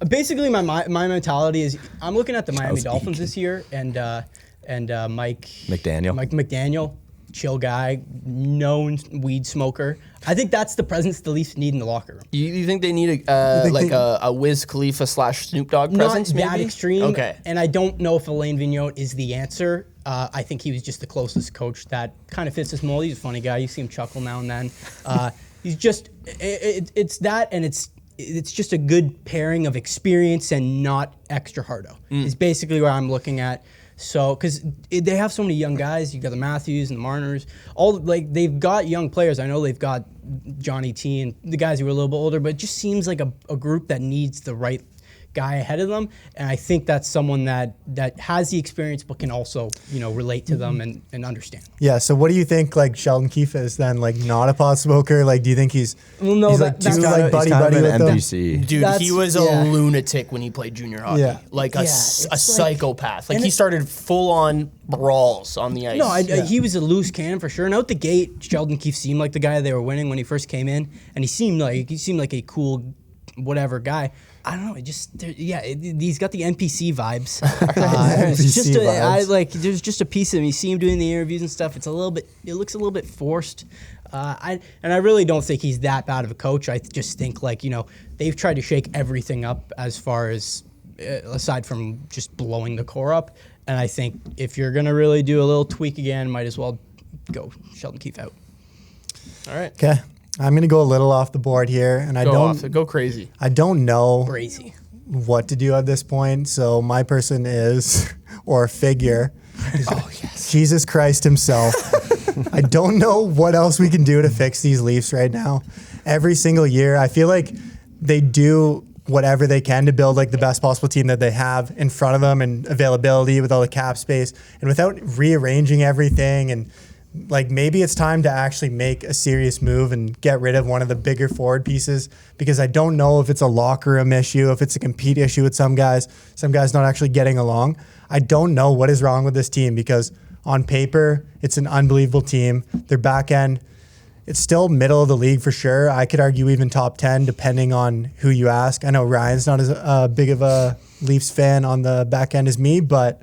[SPEAKER 4] Basically, my mentality is I'm looking at the Miami
[SPEAKER 3] Charles
[SPEAKER 4] Dolphins
[SPEAKER 3] Aiken.
[SPEAKER 4] this year, and Mike
[SPEAKER 3] McDaniel.
[SPEAKER 4] Mike McDaniel, chill guy, known weed smoker. I think that's the presence the Leafs need in the locker room.
[SPEAKER 1] You think they need a Wiz Khalifa / Snoop Dogg presence?
[SPEAKER 4] Not that
[SPEAKER 1] maybe?
[SPEAKER 4] extreme.
[SPEAKER 1] Okay.
[SPEAKER 4] And I don't know if Alain Vigneault is the answer. I think he was just the closest coach that kind of fits this mold. He's a funny guy. You see him chuckle now and then. He's just it's that, and it's just a good pairing of experience and not extra hardo. Is basically what I'm looking at. So, because they have so many young guys, you got the Matthews and the Marners, they've got young players. I know they've got Johnny T and the guys who are a little bit older, but it just seems like a group that needs the right guy ahead of them. And I think that's someone that has the experience but can also, relate to them and understand.
[SPEAKER 2] Yeah. So what do you think? Like Sheldon Keefe is then like not a pot smoker. Like, do you think he's?
[SPEAKER 4] Well, no,
[SPEAKER 2] he's
[SPEAKER 4] that-
[SPEAKER 2] like too
[SPEAKER 4] that's
[SPEAKER 2] like buddy
[SPEAKER 3] He's kind
[SPEAKER 2] buddy
[SPEAKER 3] of
[SPEAKER 2] with
[SPEAKER 3] an
[SPEAKER 2] them.
[SPEAKER 3] NPC.
[SPEAKER 1] Dude,
[SPEAKER 4] That's-
[SPEAKER 1] he was
[SPEAKER 4] yeah.
[SPEAKER 1] a lunatic when he played junior hockey.
[SPEAKER 2] Yeah.
[SPEAKER 1] Like
[SPEAKER 4] Yeah,
[SPEAKER 1] a
[SPEAKER 4] it's like-
[SPEAKER 1] psychopath. Like
[SPEAKER 4] and
[SPEAKER 1] he
[SPEAKER 4] it-
[SPEAKER 1] started full on brawls on the ice.
[SPEAKER 4] No, he was a loose cannon for sure. And out the gate, Sheldon Keefe seemed like the guy they were winning when he first came in, and he seemed like a cool, whatever guy. I don't know. He's got the NPC vibes. There's just a piece of him. You see him doing the interviews and stuff. It looks a little bit forced. I really don't think he's that bad of a coach. I just think they've tried to shake everything up as far as aside from just blowing the core up. And I think if you're gonna really do a little tweak again, might as well go Sheldon Keefe out.
[SPEAKER 1] All right.
[SPEAKER 2] Okay. I'm gonna go a little off the board here, and
[SPEAKER 1] Go crazy.
[SPEAKER 2] I don't know
[SPEAKER 4] Crazy.
[SPEAKER 2] what to do at this point. So my person is, or figure,
[SPEAKER 1] Yes.
[SPEAKER 2] Jesus Christ himself. I don't know what else we can do to fix these Leafs right now. Every single year, I feel like they do whatever they can to build like the best possible team that they have in front of them and availability with all the cap space and without rearranging everything. And like maybe it's time to actually make a serious move and get rid of one of the bigger forward pieces, because I don't know if it's a locker room issue, if it's a compete issue with some guys not actually getting along. I don't know what is wrong with this team, because on paper, it's an unbelievable team. Their back end, it's still middle of the league for sure. I could argue even top 10 depending on who you ask. I know Ryan's not as big of a Leafs fan on the back end as me, but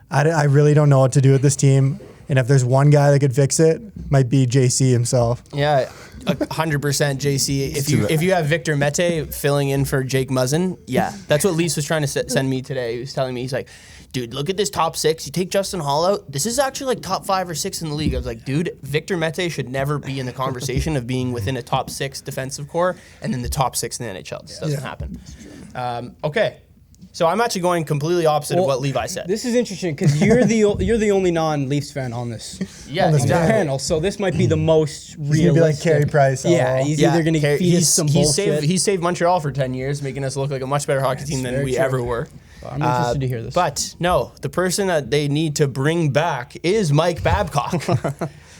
[SPEAKER 2] I really don't know what to do with this team. And if there's one guy that could fix it, might be JC himself.
[SPEAKER 1] Yeah, 100% JC. If you have Victor Mete filling in for Jake Muzzin, yeah, that's what Leafs was trying to send me today. He was telling me, he's like, dude, look at this top 6. You take Justin Hall out, this is actually like top 5 or 6 in the league. I was like, dude, Victor Mete should never be in the conversation of being within a top 6 defensive core and then the top 6 in the NHL. This doesn't happen. Okay. So I'm actually going completely opposite of what Levi said.
[SPEAKER 4] This is interesting because you're the only non-Leafs fan on this panel, so this might be the most realistic.
[SPEAKER 2] He's gonna be like Carey Price.
[SPEAKER 4] Yeah, he's either going to feed us some bullshit.
[SPEAKER 1] He saved Montreal for 10 years, making us look like a much better hockey team than we ever were.
[SPEAKER 4] I'm interested to hear this.
[SPEAKER 1] But no, the person that they need to bring back is Mike Babcock.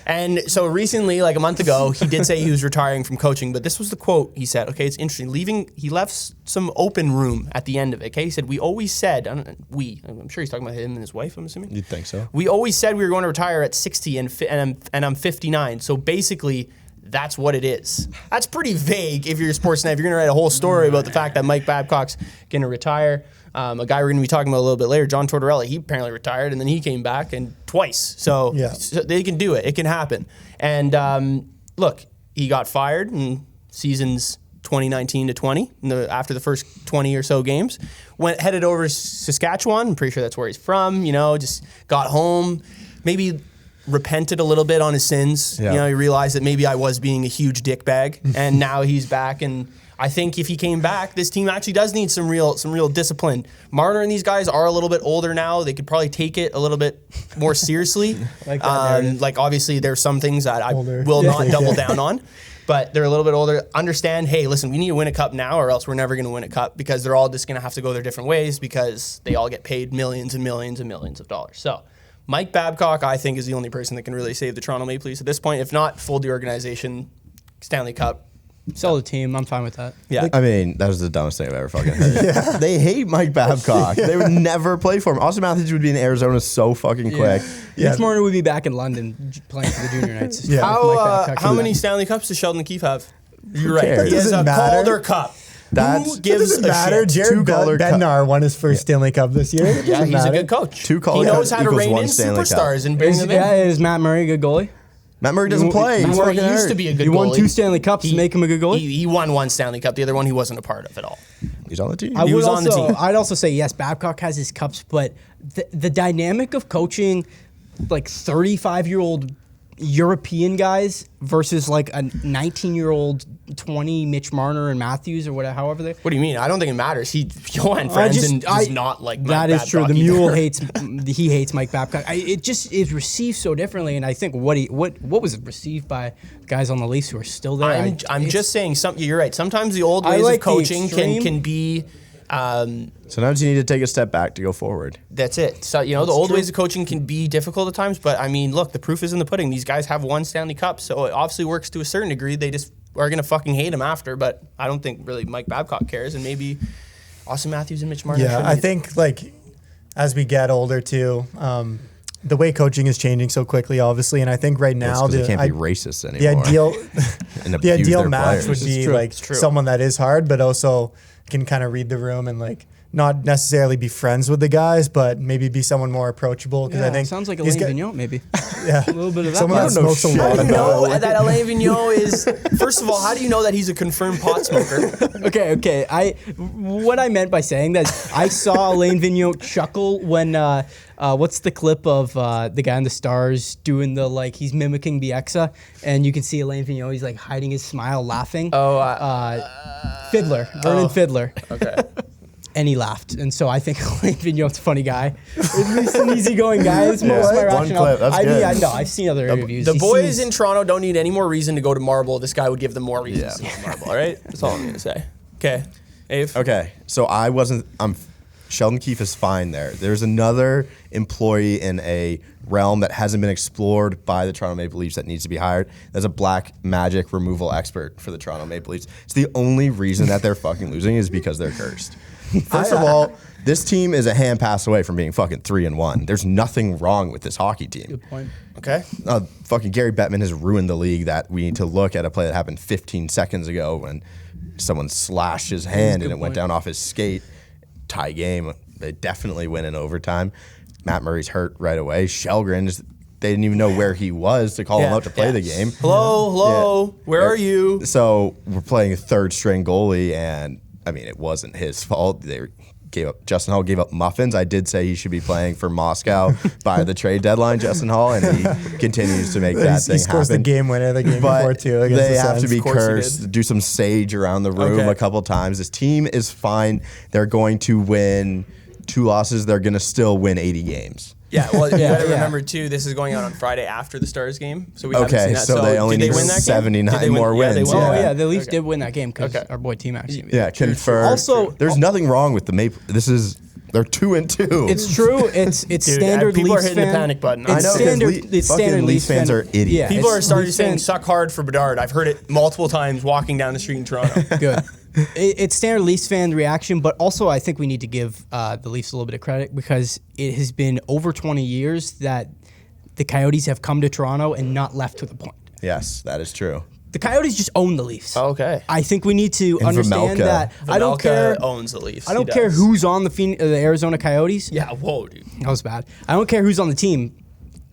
[SPEAKER 1] And so recently, like a month ago, he did say he was retiring from coaching, but this was the quote he said. Okay, it's interesting. He left some open room at the end of it. Okay, he said, we always said, I'm sure he's talking about him and his wife, I'm assuming.
[SPEAKER 3] You'd think so.
[SPEAKER 1] We always said we were going to retire at 60 and I'm 59. So basically, that's what it is. That's pretty vague if you're a sports night. If you're going to write a whole story about the fact that Mike Babcock's going to retire. A guy we're going to be talking about a little bit later, John Tortorella, he apparently retired, and then he came back and twice. So they can do it. It can happen. And look, he got fired in seasons 2019 to 20, after the first 20 or so games. Headed over to Saskatchewan. I'm pretty sure that's where he's from. Just got home, maybe repented a little bit on his sins.
[SPEAKER 3] Yeah.
[SPEAKER 1] He realized that maybe I was being a huge dickbag, and now he's back. And I think if he came back, this team actually does need some real discipline. Marner and these guys are a little bit older now. They could probably take it a little bit more seriously. Like obviously there's some things that I will not double down on, but they're a little bit older. Understand, hey, listen, we need to win a cup now or else we're never going to win a cup, because they're all just going to have to go their different ways because they all get paid millions and millions and millions of dollars. So Mike Babcock, I think, is the only person that can really save the Toronto Maple Leafs at this point. If not, fold the organization, Stanley Cup.
[SPEAKER 4] Sell the team. I'm fine with that.
[SPEAKER 1] Yeah.
[SPEAKER 3] I mean, that was the dumbest thing I've ever fucking heard. They hate Mike Babcock. They would never play for him. Austin Matthews would be in Arizona so fucking quick.
[SPEAKER 4] Mitch Marner would be back in London playing for the Junior Knights.
[SPEAKER 1] How many Stanley Cups does Sheldon Keefe have? You're right.
[SPEAKER 3] cares?
[SPEAKER 1] He has a
[SPEAKER 2] matter.
[SPEAKER 1] Calder Cup.
[SPEAKER 3] Who
[SPEAKER 1] gives a shit?
[SPEAKER 2] Jared Bednar won his first Stanley Cup this year.
[SPEAKER 1] Yeah, he's a good coach.
[SPEAKER 3] Two Calder
[SPEAKER 1] He knows
[SPEAKER 3] Cups
[SPEAKER 1] how to
[SPEAKER 3] equals
[SPEAKER 1] rein
[SPEAKER 3] one
[SPEAKER 1] in
[SPEAKER 3] Stanley Cup.
[SPEAKER 1] superstars and bring them in.
[SPEAKER 4] Is Matt Murray a good goalie?
[SPEAKER 3] Matt Murray doesn't play.
[SPEAKER 1] Matt
[SPEAKER 3] He's
[SPEAKER 1] Murray
[SPEAKER 3] fucking
[SPEAKER 1] used
[SPEAKER 3] hurt.
[SPEAKER 1] to be a good
[SPEAKER 4] He
[SPEAKER 1] goalie.
[SPEAKER 4] won 2 Stanley Cups to make him a good goalie?
[SPEAKER 1] He won 1 Stanley Cup. The other one he wasn't a part of at all.
[SPEAKER 3] He's on the team.
[SPEAKER 1] He was on the team.
[SPEAKER 4] I'd also say, yes, Babcock has his cups, but the dynamic of coaching like 35-year-old European guys versus like a 19-year-old 20 Mitch Marner and Matthews or whatever, however they.
[SPEAKER 1] What do you mean? I don't think it matters. Johan Franzen does not like Mike
[SPEAKER 4] That is
[SPEAKER 1] Babcock
[SPEAKER 4] true. The
[SPEAKER 1] either.
[SPEAKER 4] mule hates Mike Babcock. It just is received so differently, and I think what was received by guys on the Leafs who are still there.
[SPEAKER 1] I'm just saying something. You're right. Sometimes the old ways
[SPEAKER 4] like
[SPEAKER 1] of
[SPEAKER 4] the
[SPEAKER 1] coaching
[SPEAKER 4] extreme.
[SPEAKER 1] can be.
[SPEAKER 3] Sometimes you need to take a step back to go forward.
[SPEAKER 1] That's it. So, the old ways of coaching can be difficult at times, but I mean, look, the proof is in the pudding. These guys have 1 Stanley Cup, so it obviously works to a certain degree. They just are going to fucking hate him after, but I don't think really Mike Babcock cares, and maybe Austin Matthews and Mitch Marner.
[SPEAKER 2] Yeah, I think like as we get older too, the way coaching is changing so quickly, obviously, and I think right now
[SPEAKER 3] they can't be racist anymore.
[SPEAKER 2] The ideal,
[SPEAKER 3] And
[SPEAKER 2] the
[SPEAKER 3] abuse
[SPEAKER 2] ideal
[SPEAKER 3] their
[SPEAKER 2] match
[SPEAKER 3] players.
[SPEAKER 2] would be
[SPEAKER 1] true.
[SPEAKER 2] like
[SPEAKER 1] It's true.
[SPEAKER 2] someone that is hard, but also can kind of read the room and like not necessarily be friends with the guys, but maybe be someone more approachable. Because I think
[SPEAKER 4] sounds like
[SPEAKER 2] he's
[SPEAKER 4] Alain Vigneault, maybe.
[SPEAKER 2] Yeah,
[SPEAKER 4] A little bit of that.
[SPEAKER 2] someone that smokes a lot.
[SPEAKER 1] How do you know that Alain Vigneault is? First of all, how do you know that he's a confirmed pot smoker?
[SPEAKER 4] Okay. What I meant by saying that, I saw Alain Vigneault chuckle when what's the clip of the guy on the Stars doing the like he's mimicking Bieksa, and you can see Alain Vigneault. He's like hiding his smile, laughing. Fiddler, Vernon Fiddler.
[SPEAKER 1] Okay.
[SPEAKER 4] And he laughed, and so I think Alain Vigneault's a funny guy. He's an easygoing guy. It's most of my
[SPEAKER 3] One
[SPEAKER 4] rationale.
[SPEAKER 3] clip, that's good.
[SPEAKER 4] I know. I've seen other interviews.
[SPEAKER 1] The
[SPEAKER 4] He
[SPEAKER 1] boys
[SPEAKER 4] seems-
[SPEAKER 1] in Toronto don't need any more reason to go to Marble. This guy would give them more reasons to go to Marble. All right, that's all I'm gonna say. Okay, Ave.
[SPEAKER 3] Okay, so Sheldon Keefe is fine there. There's another employee in a realm that hasn't been explored by the Toronto Maple Leafs that needs to be hired. That's a black magic removal expert for the Toronto Maple Leafs. It's the only reason that they're fucking losing is because they're cursed. First of all, this team is a hand pass away from being fucking 3-1. There's nothing wrong with this hockey team.
[SPEAKER 4] Good point.
[SPEAKER 1] Okay.
[SPEAKER 3] Fucking Gary Bettman has ruined the league that we need to look at a play that happened 15 seconds ago when someone slashed his hand and it went down off his skate. Tie game. They definitely win in overtime. Matt Murray's hurt right away. Shellgren, they didn't even know where he was to call him out to play the game.
[SPEAKER 1] Hello. Where are you?
[SPEAKER 3] So we're playing a third string goalie, and I mean, it wasn't his fault. Justin Hall gave up muffins. I did say he should be playing for Moscow by the trade deadline, Justin Hall, and he continues to make that thing
[SPEAKER 2] He scores
[SPEAKER 3] happen.
[SPEAKER 2] the game winner the game before too. Against
[SPEAKER 3] They
[SPEAKER 2] the
[SPEAKER 3] have to
[SPEAKER 2] Sens.
[SPEAKER 3] be
[SPEAKER 1] Of course he
[SPEAKER 3] cursed,
[SPEAKER 1] did.
[SPEAKER 3] do some sage around the room
[SPEAKER 1] Okay.
[SPEAKER 3] a couple times. This team is fine. They're going to win 2 losses. They're going to still win 80 games.
[SPEAKER 1] Yeah, well, you gotta
[SPEAKER 4] yeah.
[SPEAKER 1] remember too. This is going out on Friday after the Stars game, so we haven't
[SPEAKER 3] Okay,
[SPEAKER 1] seen that.
[SPEAKER 3] so they only
[SPEAKER 1] did
[SPEAKER 3] need
[SPEAKER 1] win that game?
[SPEAKER 3] 79
[SPEAKER 1] Did they win?
[SPEAKER 3] more
[SPEAKER 1] Yeah, they
[SPEAKER 3] wins,
[SPEAKER 1] won.
[SPEAKER 4] Oh
[SPEAKER 3] Yeah.
[SPEAKER 4] yeah, the Leafs
[SPEAKER 1] Okay.
[SPEAKER 4] did win that game because
[SPEAKER 1] Okay.
[SPEAKER 4] our boy T-Max.
[SPEAKER 3] Yeah, confirmed.
[SPEAKER 4] Also-
[SPEAKER 3] there's nothing wrong with the Maple. They're 2-2.
[SPEAKER 4] It's true. It's
[SPEAKER 1] Dude,
[SPEAKER 4] standard.
[SPEAKER 1] people are
[SPEAKER 4] Leafs
[SPEAKER 1] hitting the
[SPEAKER 4] fan.
[SPEAKER 1] panic button.
[SPEAKER 4] It's
[SPEAKER 1] I know, 'cause
[SPEAKER 4] standard.
[SPEAKER 3] fucking
[SPEAKER 4] It's standard
[SPEAKER 3] Leafs fans are idiots.
[SPEAKER 4] Yeah,
[SPEAKER 1] People
[SPEAKER 4] it's
[SPEAKER 1] are starting
[SPEAKER 4] Leafs
[SPEAKER 1] saying
[SPEAKER 4] fans-
[SPEAKER 1] "suck hard" for Bedard. I've heard it multiple times walking down the street in Toronto.
[SPEAKER 4] Good. It's standard Leafs fan reaction, but also I think we need to give the Leafs a little bit of credit because it has been over 20 years that the Coyotes have come to Toronto and not left with a point.
[SPEAKER 3] Yes, that is true.
[SPEAKER 4] The Coyotes just own the Leafs.
[SPEAKER 1] Okay.
[SPEAKER 4] I think we need to
[SPEAKER 3] And
[SPEAKER 4] understand
[SPEAKER 3] Vejmelka.
[SPEAKER 4] that. I don't
[SPEAKER 1] Vejmelka
[SPEAKER 4] care.
[SPEAKER 1] owns the Leafs.
[SPEAKER 4] I
[SPEAKER 1] He
[SPEAKER 4] don't care
[SPEAKER 1] does.
[SPEAKER 4] who's on the Arizona Coyotes.
[SPEAKER 1] Yeah. Whoa, dude.
[SPEAKER 4] That was bad. I don't care who's on the team.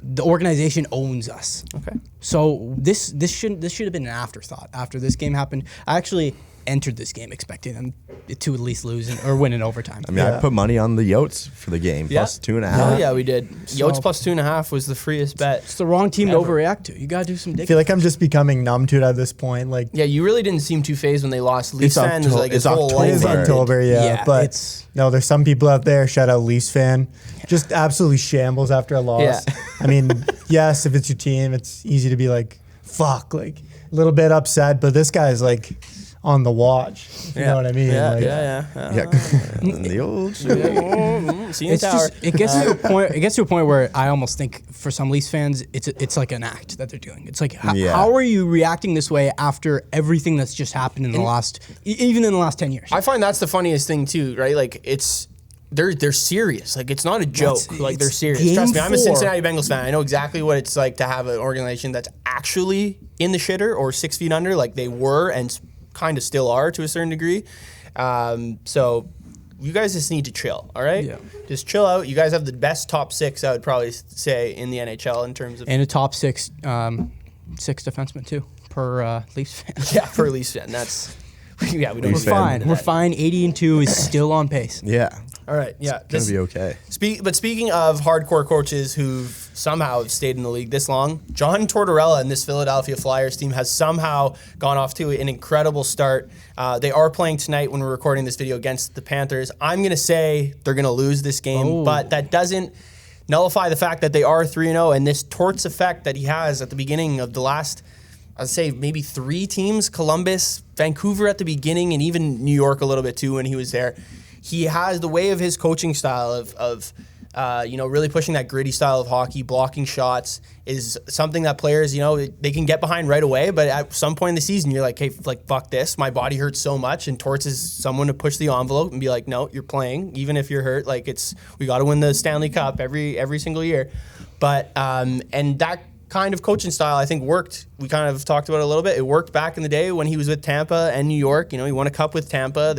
[SPEAKER 4] The organization owns us.
[SPEAKER 1] Okay.
[SPEAKER 4] So this should have been an afterthought after this game happened. I actually entered this game expecting them to at least lose or win in overtime.
[SPEAKER 3] I mean, I put money on the Yotes for the game,
[SPEAKER 1] Yeah.
[SPEAKER 3] plus 2.5.
[SPEAKER 1] Oh yeah, we did. Yotes plus 2.5 was the freest bet.
[SPEAKER 4] It's the wrong team
[SPEAKER 1] Ever.
[SPEAKER 4] to overreact to. You gotta do some
[SPEAKER 2] I
[SPEAKER 4] digging.
[SPEAKER 2] feel like I'm just becoming numb to it at this point. Like
[SPEAKER 1] Yeah, you really didn't seem too phased when they lost. Leafs
[SPEAKER 3] It's
[SPEAKER 1] fan was like his
[SPEAKER 3] It's
[SPEAKER 1] whole
[SPEAKER 3] October.
[SPEAKER 1] life
[SPEAKER 2] it is
[SPEAKER 3] Right.
[SPEAKER 2] October, yeah.
[SPEAKER 4] Yeah,
[SPEAKER 2] But
[SPEAKER 4] it's-
[SPEAKER 2] no, there's some people out there. Shout out Leafs fan, just absolutely shambles after a loss.
[SPEAKER 1] Yeah.
[SPEAKER 2] I mean, yes, if it's your team, it's easy to be like, fuck, like a little bit upset. But this guy's like on the watch. You know what I mean?
[SPEAKER 1] Yeah,
[SPEAKER 2] Like,
[SPEAKER 1] yeah.
[SPEAKER 3] Yeah, the old shit.
[SPEAKER 1] See you in
[SPEAKER 4] It's
[SPEAKER 1] tower.
[SPEAKER 4] just it gets to a point. It gets to a point where I almost think for some Leafs fans, it's like an act that they're doing. It's like
[SPEAKER 3] Yeah.
[SPEAKER 4] how are you reacting this way after everything that's just happened in the last, even in the last 10 years?
[SPEAKER 1] I find that's the funniest thing too, right? Like they're serious. Like it's not a joke.
[SPEAKER 4] That's-
[SPEAKER 1] Like they're
[SPEAKER 4] it's
[SPEAKER 1] serious.
[SPEAKER 4] game
[SPEAKER 1] Trust me, I'm a
[SPEAKER 4] 4.
[SPEAKER 1] Cincinnati Bengals fan. I know exactly what it's like to have an organization that's actually in the shitter or 6 feet under, like they were and kind of still are to a certain degree. So you guys just need to chill, all right?
[SPEAKER 4] Yeah.
[SPEAKER 1] Just chill out. You guys have the best top 6, I would probably say, in the NHL in terms of
[SPEAKER 4] And a top 6 defenseman too per Leafs fan.
[SPEAKER 1] yeah, for Leafs fan. That's yeah, we don't.
[SPEAKER 3] Leafs
[SPEAKER 4] We're
[SPEAKER 3] fan.
[SPEAKER 4] fine. We're fine. 80-2 is still on pace.
[SPEAKER 3] Yeah,
[SPEAKER 1] All right, yeah.
[SPEAKER 3] gonna be okay.
[SPEAKER 1] But speaking of hardcore coaches who've somehow have stayed in the league this long, John Tortorella and this Philadelphia Flyers team has somehow gone off to an incredible start. They are playing tonight when we're recording this video against the Panthers. I'm going to say they're going to lose this game, but that doesn't nullify the fact that they are 3-0, and this Torts effect that he has at the beginning of the last, I'd say maybe 3 teams, Columbus, Vancouver at the beginning, and even New York a little bit too when he was there. He has the way of his coaching style of really pushing that gritty style of hockey, blocking shots is something that players, they can get behind right away. But at some point in the season, you're like, hey, fuck this. My body hurts so much. And Torts is someone to push the envelope and be like, no, you're playing, even if you're hurt. Like we got to win the Stanley Cup every single year. But and that kind of coaching style, I think, worked. We kind of talked about it a little bit. It worked back in the day when he was with Tampa and New York. You know, he won a cup with Tampa.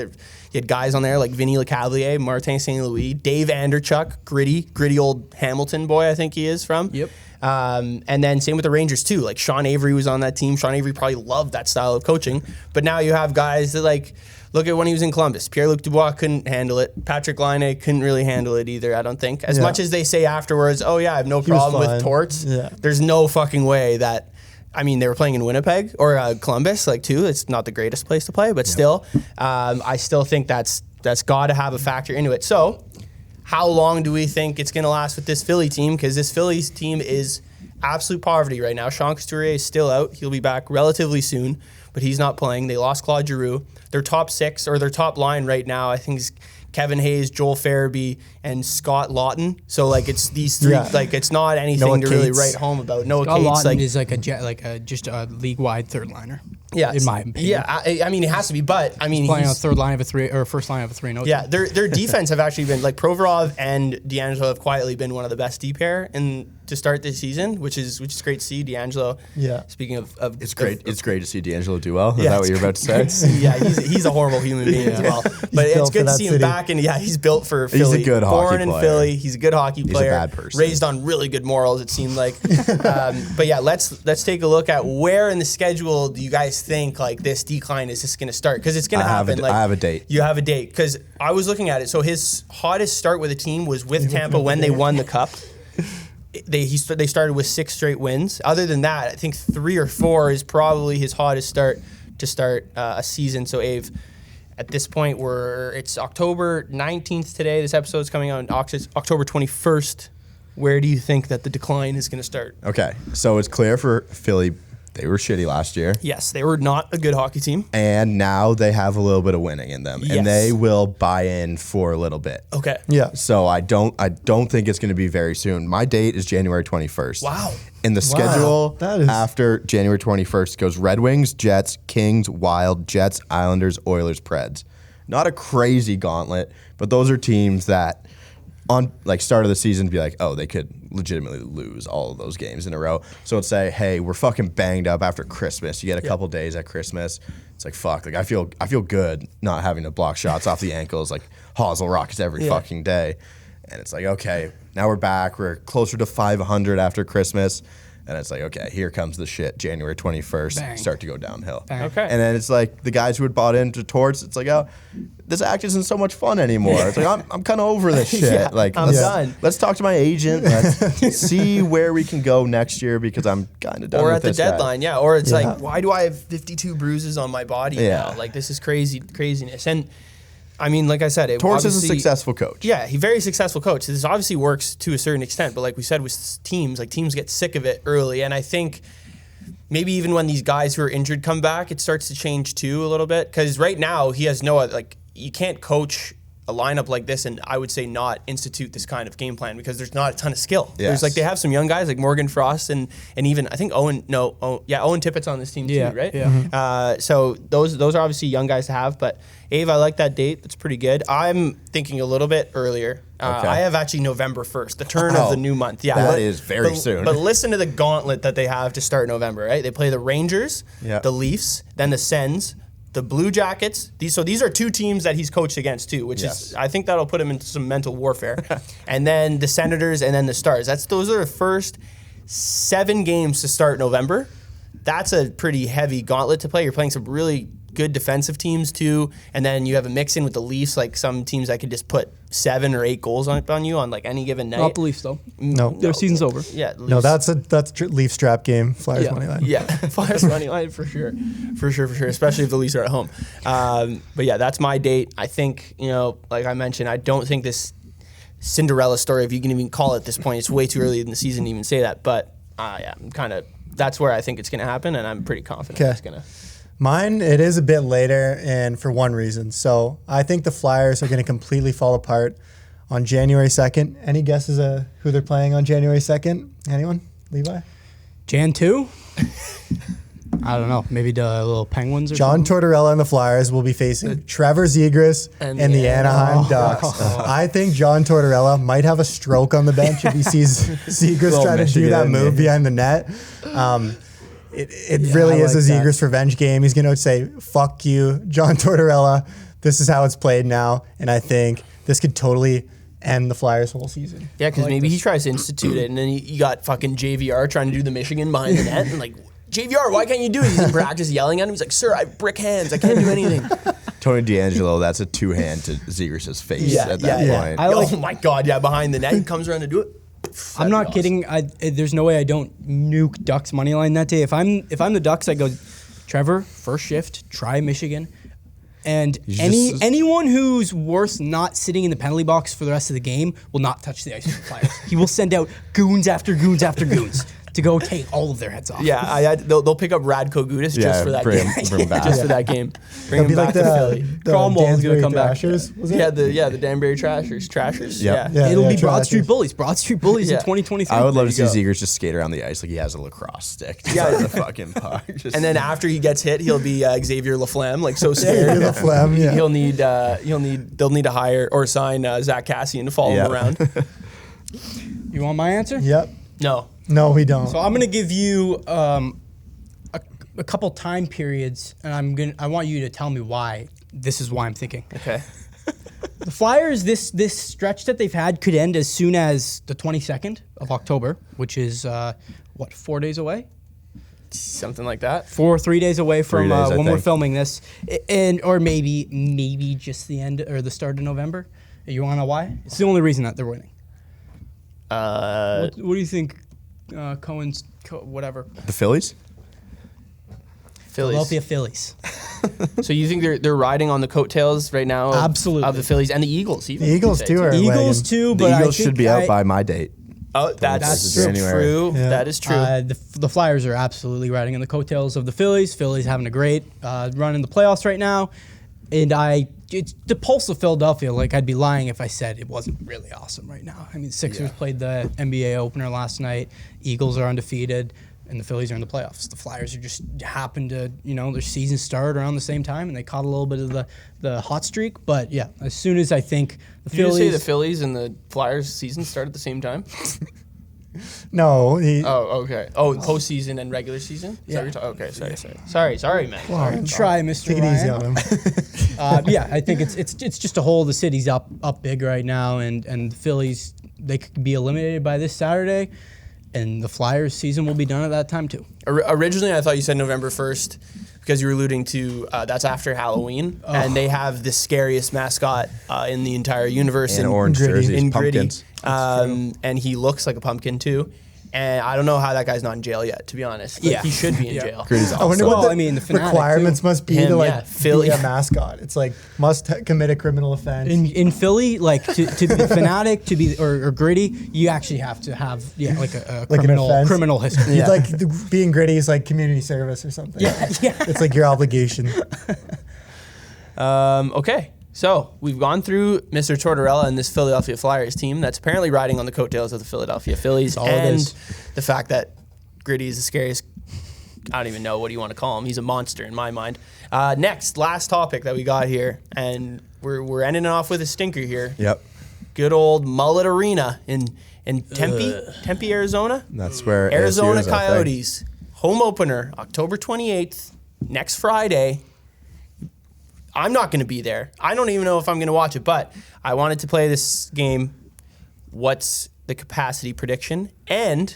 [SPEAKER 1] He had guys on there like Vinny Lecavalier, Martin St. Louis, Dave Anderchuk, gritty old Hamilton boy, I think he is from.
[SPEAKER 4] Yep.
[SPEAKER 1] And then same with the Rangers too. Like Sean Avery was on that team. Sean Avery probably loved that style of coaching. But now you have guys that like, look at when he was in Columbus. Pierre-Luc Dubois couldn't handle it. Patrick Laine couldn't really handle it either, I don't think. As much as they say afterwards, oh yeah, I have no problem with Torts. Yeah. There's no fucking way that, I mean, they were playing in Winnipeg or Columbus, like too. It's not the greatest place to play, but still, I still think that's got to have a factor into it. So how long do we think it's going to last with this Philly team? Because this Phillies team is absolute poverty right now. Sean Couturier is still out. He'll be back relatively soon, but he's not playing. They lost Claude Giroux. Their top six, or their top line right now, I think is Kevin Hayes, Joel Farabee, and Scott Lawton. So like it's these three. Like it's not anything to really write home about. Noah
[SPEAKER 4] Scott
[SPEAKER 1] Cates
[SPEAKER 4] Lawton is just a league-wide third liner.
[SPEAKER 1] Yeah,
[SPEAKER 4] in my opinion.
[SPEAKER 1] Yeah, I mean, it has to be, but I mean,
[SPEAKER 4] he's playing on third line of a three or first line of a 3-0.
[SPEAKER 1] Yeah, their defense have actually been like Provorov and DeAngelo have quietly been one of the best D pair to start this season, which is great to see. DeAngelo. Yeah. Speaking of
[SPEAKER 3] it's great to see DeAngelo do well. Is that what you're about to say?
[SPEAKER 1] Yeah, he's a horrible human being as well, but it's good to see him back. And yeah, he's built for Philly.
[SPEAKER 3] He's a good hockey player.
[SPEAKER 1] Born in Philly, he's a good hockey player.
[SPEAKER 3] He's a bad person.
[SPEAKER 1] Raised on really good morals, it seemed like. But yeah, let's take a look at where in the schedule do you guys think like this decline is just going to start? Because it's going to happen.
[SPEAKER 3] I have a date.
[SPEAKER 1] You have a date. Because I was looking at it. So his hottest start with a team was with Tampa when they won the Cup. They started with 6 straight wins. Other than that, I think 3 or 4 is probably his hottest start to start a season. So Ave, at this point, it's October 19th today. This episode is coming out on October 21st. Where do you think that the decline is going to start?
[SPEAKER 3] Okay, so it's clear for Philly. They were shitty last year.
[SPEAKER 1] Yes, they were not a good hockey team.
[SPEAKER 3] And now they have a little bit of winning in them. Yes. And they will buy in for a little bit.
[SPEAKER 1] Okay.
[SPEAKER 2] Yeah.
[SPEAKER 3] So I don't think it's going to be very soon. My date is January 21st.
[SPEAKER 1] Wow.
[SPEAKER 3] In the schedule after January 21st goes Red Wings, Jets, Kings, Wild, Jets, Islanders, Oilers, Preds. Not a crazy gauntlet, but those are teams that on like start of the season be like, oh, they could legitimately lose all of those games in a row. So it's say, hey, we're fucking banged up after Christmas. You get a couple days at Christmas. It's like, fuck, like I feel good not having to block shots off the ankles like Hosel Rockets every fucking day. And it's like, okay, now we're back. We're closer to 500 after Christmas. And it's like, okay, here comes the shit. January 21st, start to go downhill.
[SPEAKER 1] Bang. Okay.
[SPEAKER 3] And then it's like the guys who had bought into Torts, it's like, oh, this act isn't so much fun anymore. It's like, I'm kind of over this shit. Like,
[SPEAKER 1] I'm done.
[SPEAKER 3] Let's talk to my agent. Let's see where we can go next year because I'm kind of done with this.
[SPEAKER 1] Or at the deadline,
[SPEAKER 3] guy.
[SPEAKER 1] Or it's like, why do I have 52 bruises on my body now? Like, this is craziness. And I mean, like I said,
[SPEAKER 3] Torts is a successful coach.
[SPEAKER 1] Yeah, he's a very successful coach. This obviously works to a certain extent, but like we said with teams, like teams get sick of it early. And I think maybe even when these guys who are injured come back, it starts to change too a little bit. Because right now he has no, like, you can't coach a lineup like this and I would say not institute this kind of game plan because there's not a ton of skill.
[SPEAKER 3] Yes.
[SPEAKER 1] There's like, they have some young guys like Morgan Frost and even I think Owen Tippett's on this team too, right?
[SPEAKER 4] Yeah.
[SPEAKER 1] Mm-hmm. So those are obviously young guys to have, but Ave, I like that date. That's pretty good. I'm thinking a little bit earlier. I have actually November 1st, the turn of the new month. Yeah,
[SPEAKER 3] that is very soon.
[SPEAKER 1] But listen to the gauntlet that they have to start November, right? They play the Rangers, the Leafs, then the Sens, the Blue Jackets. These are 2 teams that he's coached against too, which is, I think that'll put him into some mental warfare. And then the Senators and then the Stars. Those are the first 7 games to start November. That's a pretty heavy gauntlet to play. You're playing some really good defensive teams too, and then you have a mix in with the Leafs, like some teams that could just put 7 or 8 goals on you on like any given night.
[SPEAKER 4] Not the Leafs though.
[SPEAKER 2] No,
[SPEAKER 4] their season's over.
[SPEAKER 1] Yeah,
[SPEAKER 2] Leafs. No, that's Leaf strap game. Flyers money line.
[SPEAKER 1] Yeah, Flyers money line for sure, especially if the Leafs are at home. But yeah, that's my date. I think like I mentioned, I don't think this Cinderella story, if you can even call it at this point, it's way too early in the season to even say that. But I'm that's where I think it's going to happen, and I'm pretty confident it's going to.
[SPEAKER 2] Mine, it is a bit later, and for one reason. So I think the Flyers are going to completely fall apart on January 2nd. Any guesses who they're playing on January 2nd? Anyone? Levi?
[SPEAKER 4] Jan 2? I don't know. Maybe the little Penguins or
[SPEAKER 2] John
[SPEAKER 4] something?
[SPEAKER 2] Tortorella and the Flyers will be facing Trevor Zegras and the Anaheim Ducks. I think John Tortorella might have a stroke on the bench if he sees Zegras trying to do that move behind the net. It really is a Zegras revenge game. He's going to say, fuck you, John Tortorella. This is how it's played now. And I think this could totally end the Flyers' whole season.
[SPEAKER 1] Yeah, because maybe he tries to institute it, and then you got fucking JVR trying to do the Michigan behind the net, and like, JVR, why can't you do it? He's in practice yelling at him. He's like, sir, I have brick hands. I can't do anything.
[SPEAKER 3] Tony D'Angelo, that's a two-hand to Zegras' face at that point.
[SPEAKER 1] Oh my God, yeah, behind the net. He comes around to do it.
[SPEAKER 4] I'm not kidding. There's no way I don't nuke Ducks money line that day. If I'm the Ducks, I go, Trevor, first shift, try Michigan. And anyone who's worth not sitting in the penalty box for the rest of the game will not touch the ice with the Flyers. He will send out goons after goons after goons to go take all of their heads off.
[SPEAKER 1] Yeah, they'll pick up Radko Gudas just for that game.
[SPEAKER 3] Bring him back.
[SPEAKER 1] Just for that game. Bring him back to Philly.
[SPEAKER 4] Cromwell's going to come back.
[SPEAKER 2] Was it?
[SPEAKER 1] The Danbury Trashers.
[SPEAKER 3] Yep.
[SPEAKER 1] Yeah.
[SPEAKER 4] It'll be Broad Street Bullies. Broad Street Bullies in 2023.
[SPEAKER 3] I would love to see
[SPEAKER 1] There you
[SPEAKER 3] Zegras just skate around the ice like he has a lacrosse stick.
[SPEAKER 1] Yeah.
[SPEAKER 3] The fucking puck.
[SPEAKER 1] And then after he gets hit, he'll be Xavier Laflamme, like so scared. They'll need to hire or sign Zach Cassian to follow him around.
[SPEAKER 4] You want my answer?
[SPEAKER 2] Yep.
[SPEAKER 1] No,
[SPEAKER 2] we don't.
[SPEAKER 4] So I'm going to give you a couple time periods, and I want you to tell me why. This is why I'm thinking.
[SPEAKER 1] Okay.
[SPEAKER 4] The Flyers, this stretch that they've had could end as soon as the 22nd of October, which is 4 days away?
[SPEAKER 1] Something like that.
[SPEAKER 4] 3 days away from
[SPEAKER 3] 3 days,
[SPEAKER 4] when
[SPEAKER 3] I
[SPEAKER 4] we're
[SPEAKER 3] think.
[SPEAKER 4] filming this, or maybe just the end or the start of November. You want to know why? It's the only reason that they're winning. What do you think? Cohen's whatever.
[SPEAKER 3] The Phillies?
[SPEAKER 4] Philadelphia Phillies.
[SPEAKER 1] So you think they're riding on the coattails right now?
[SPEAKER 4] Absolutely.
[SPEAKER 1] Of the Phillies and the Eagles. Even,
[SPEAKER 2] The Eagles too are
[SPEAKER 4] Eagles too, but
[SPEAKER 3] The
[SPEAKER 4] I
[SPEAKER 3] Eagles
[SPEAKER 4] think
[SPEAKER 3] should be out by my date.
[SPEAKER 1] Oh, that's
[SPEAKER 3] January.
[SPEAKER 1] true.
[SPEAKER 2] Yeah.
[SPEAKER 1] That is true.
[SPEAKER 4] The Flyers are absolutely riding on the coattails of the Phillies. Phillies having a great run in the playoffs right now, and it's the pulse of Philadelphia. Like, I'd be lying if I said it wasn't really awesome right now. I mean, Sixers played the NBA opener last night. Eagles are undefeated, and the Phillies are in the playoffs. The Flyers are just happened to, their season started around the same time, and they caught a little bit of the hot streak. But yeah, as soon as I think the
[SPEAKER 1] Did you
[SPEAKER 4] Phillies,
[SPEAKER 1] just say the Phillies and the Flyers season start at the same time?
[SPEAKER 2] No.
[SPEAKER 1] Oh, okay. Oh, postseason and regular season? Is that what you're okay, sorry, man.
[SPEAKER 2] Well,
[SPEAKER 4] try Mr.
[SPEAKER 2] Take it
[SPEAKER 4] Ryan.
[SPEAKER 2] easy on him.
[SPEAKER 4] Yeah, I think it's just a whole. The city's up big right now, and the Phillies, they could be eliminated by this Saturday, and the Flyers season will be done at that time too.
[SPEAKER 1] Originally, I thought you said November 1st because you were alluding to that's after Halloween, and they have the scariest mascot in the entire universe.
[SPEAKER 3] In orange jerseys,
[SPEAKER 1] in
[SPEAKER 3] pumpkins.
[SPEAKER 1] And he looks like a pumpkin too. And I don't know how that guy's not in jail yet, to be honest. Like, he should be in jail.
[SPEAKER 3] Gritty's
[SPEAKER 2] I wonder
[SPEAKER 3] awesome.
[SPEAKER 2] what the
[SPEAKER 4] the Fanatic
[SPEAKER 2] requirements
[SPEAKER 4] too.
[SPEAKER 2] must be
[SPEAKER 1] Him,
[SPEAKER 2] to
[SPEAKER 1] yeah.
[SPEAKER 2] be
[SPEAKER 1] Philly.
[SPEAKER 2] a mascot. It's like must commit a criminal offense.
[SPEAKER 4] In Philly, like to be Fanatic, to be or Gritty, you actually have to have like a
[SPEAKER 2] Like an offense?
[SPEAKER 4] criminal history.
[SPEAKER 2] You'd like being gritty is like community service or something.
[SPEAKER 4] Yeah.
[SPEAKER 2] It's like your obligation.
[SPEAKER 1] Okay, so we've gone through Mr. Tortorella and this Philadelphia Flyers team that's apparently riding on the coattails of the Philadelphia Phillies,
[SPEAKER 4] all it
[SPEAKER 1] and
[SPEAKER 4] is.
[SPEAKER 1] the fact that Gritty is the scariest. I don't even know what you want to call him. He's a monster in my mind. Next, last topic that we got here, and we're ending it off with a stinker here.
[SPEAKER 3] Yep.
[SPEAKER 1] Good old Mullet Arena in Tempe, Arizona.
[SPEAKER 3] That's where
[SPEAKER 1] Arizona
[SPEAKER 3] ASU is, I think.
[SPEAKER 1] Coyotes home opener October 28th, next Friday. I'm not going to be there. I don't even know if I'm going to watch it, but I wanted to play this game. What's the capacity prediction? And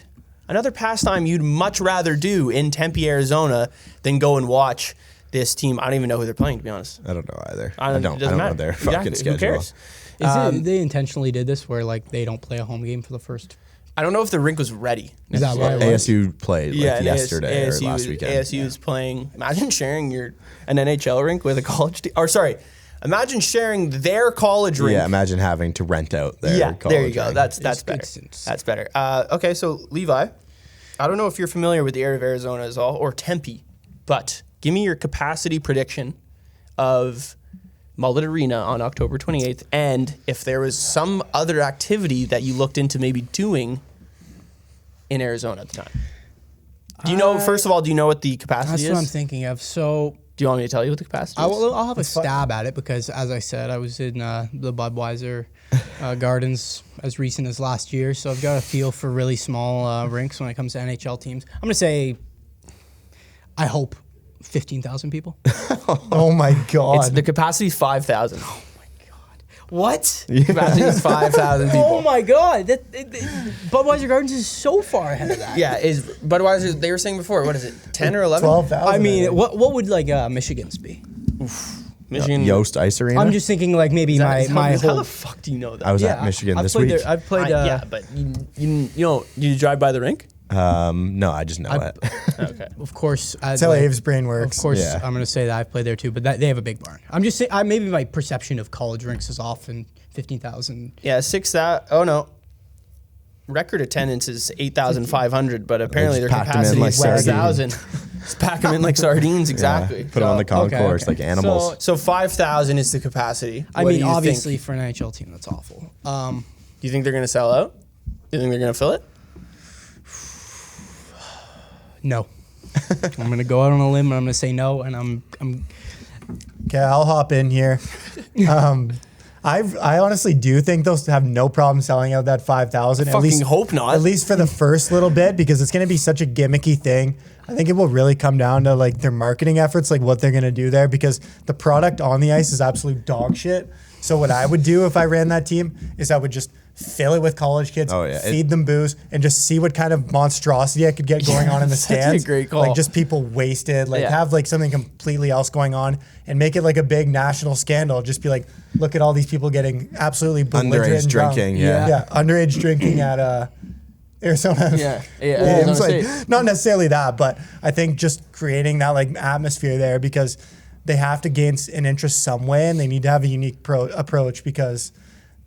[SPEAKER 1] another pastime you'd much rather do in Tempe, Arizona than go and watch this team. I don't even know who they're playing, to be honest.
[SPEAKER 3] I don't know either.
[SPEAKER 1] I don't
[SPEAKER 3] I don't know their fucking schedule.
[SPEAKER 1] Who cares?
[SPEAKER 4] They intentionally did this where like they don't play a home game for the first.
[SPEAKER 1] I don't know if the rink was ready.
[SPEAKER 4] Is that why it was?
[SPEAKER 3] ASU played
[SPEAKER 1] Yeah,
[SPEAKER 3] yesterday
[SPEAKER 1] ASU,
[SPEAKER 3] or last weekend.
[SPEAKER 1] ASU is playing. Imagine sharing an NHL rink with a college team. Or sorry, imagine sharing their college rink.
[SPEAKER 3] Yeah, imagine having to rent out their college
[SPEAKER 1] there you go.
[SPEAKER 3] rink.
[SPEAKER 1] That's
[SPEAKER 4] It's
[SPEAKER 1] better.
[SPEAKER 4] good sense.
[SPEAKER 1] That's better. Okay, so Levi, I don't know if you're familiar with the area of Arizona as all or Tempe, but give me your capacity prediction of Mullet Arena on October 28th, and if there was some other activity that you looked into maybe doing in Arizona at the time. Do you know? First of all, do you know what the capacity
[SPEAKER 4] That's
[SPEAKER 1] is?
[SPEAKER 4] what I'm thinking of. So
[SPEAKER 1] Do you want me to tell you what the capacity is?
[SPEAKER 4] I'll have a stab at it because, as I said, I was in the Budweiser Gardens as recent as last year, so I've got a feel for really small rinks when it comes to NHL teams. I'm going to say, I hope 15,000 people.
[SPEAKER 2] Oh my God.
[SPEAKER 1] The capacity is 5,000.
[SPEAKER 4] What?
[SPEAKER 1] Capacity is 5,000 people.
[SPEAKER 4] Oh my God! Budweiser Gardens is so far ahead of that.
[SPEAKER 1] Yeah, is Budweiser? They were saying before. What is it? 10 or 11?
[SPEAKER 2] 12,000.
[SPEAKER 4] I mean, what would like Michigan's be?
[SPEAKER 1] Michigan.
[SPEAKER 3] Yost Ice Arena.
[SPEAKER 4] I'm just thinking like maybe my
[SPEAKER 1] How
[SPEAKER 4] whole.
[SPEAKER 1] the fuck do you know that?
[SPEAKER 3] I was at Michigan
[SPEAKER 4] I've
[SPEAKER 3] this
[SPEAKER 4] played
[SPEAKER 3] week.
[SPEAKER 4] There, I've played.
[SPEAKER 1] yeah, but you know, you drive by the rink?
[SPEAKER 3] No, I just know it.
[SPEAKER 1] Okay.
[SPEAKER 4] Of course,
[SPEAKER 2] That's how Abe's brain works.
[SPEAKER 4] Of course,
[SPEAKER 3] Yeah.
[SPEAKER 4] I'm going to say that I've played there too, but they have a big barn. I'm just saying, maybe my perception of college rinks is off, and 15,000.
[SPEAKER 1] Yeah, 6,000. Oh no. Record attendance is 8,500, but apparently their
[SPEAKER 3] just packed 'em in
[SPEAKER 1] capacity
[SPEAKER 3] like
[SPEAKER 1] is 6,000. Just pack them in like sardines, exactly.
[SPEAKER 3] Put them on the concourse like animals.
[SPEAKER 1] So 5,000 is the capacity.
[SPEAKER 4] I
[SPEAKER 1] What
[SPEAKER 4] mean,
[SPEAKER 1] do you
[SPEAKER 4] obviously
[SPEAKER 1] think?
[SPEAKER 4] for an NHL team, that's awful.
[SPEAKER 1] Do you think they're going to sell out? Do you think they're going to fill it?
[SPEAKER 4] No. I'm going to go out on a limb and I'm going to say no, and I'm
[SPEAKER 2] Okay, I'll hop in here. I honestly do think they'll have no problem selling out that 5,000. At
[SPEAKER 1] Fucking
[SPEAKER 2] least,
[SPEAKER 1] hope not.
[SPEAKER 2] At least for the first little bit, because it's going to be such a gimmicky thing. I think it will really come down to like their marketing efforts, like what they're going to do there, because the product on the ice is absolute dog shit. So what I would do if I ran that team is I would just fill it with college kids,
[SPEAKER 3] Oh, yeah.
[SPEAKER 2] feed them booze, and just see what kind of monstrosity I could get going on in the
[SPEAKER 1] Such a
[SPEAKER 2] stands.
[SPEAKER 1] great call.
[SPEAKER 2] Like just people wasted, like
[SPEAKER 1] Yeah.
[SPEAKER 2] have like something completely else going on and make it like a big national scandal. Just be like, look at all these people getting absolutely belligerent
[SPEAKER 3] Underage
[SPEAKER 2] and drunk.
[SPEAKER 3] drinking, yeah.
[SPEAKER 2] Yeah, underage drinking at Arizona.
[SPEAKER 1] Yeah,
[SPEAKER 2] It's
[SPEAKER 1] Arizona
[SPEAKER 2] like,
[SPEAKER 1] State.
[SPEAKER 2] not necessarily that, but I think just creating that like atmosphere there, because they have to gain an interest some way, and they need to have a unique approach, because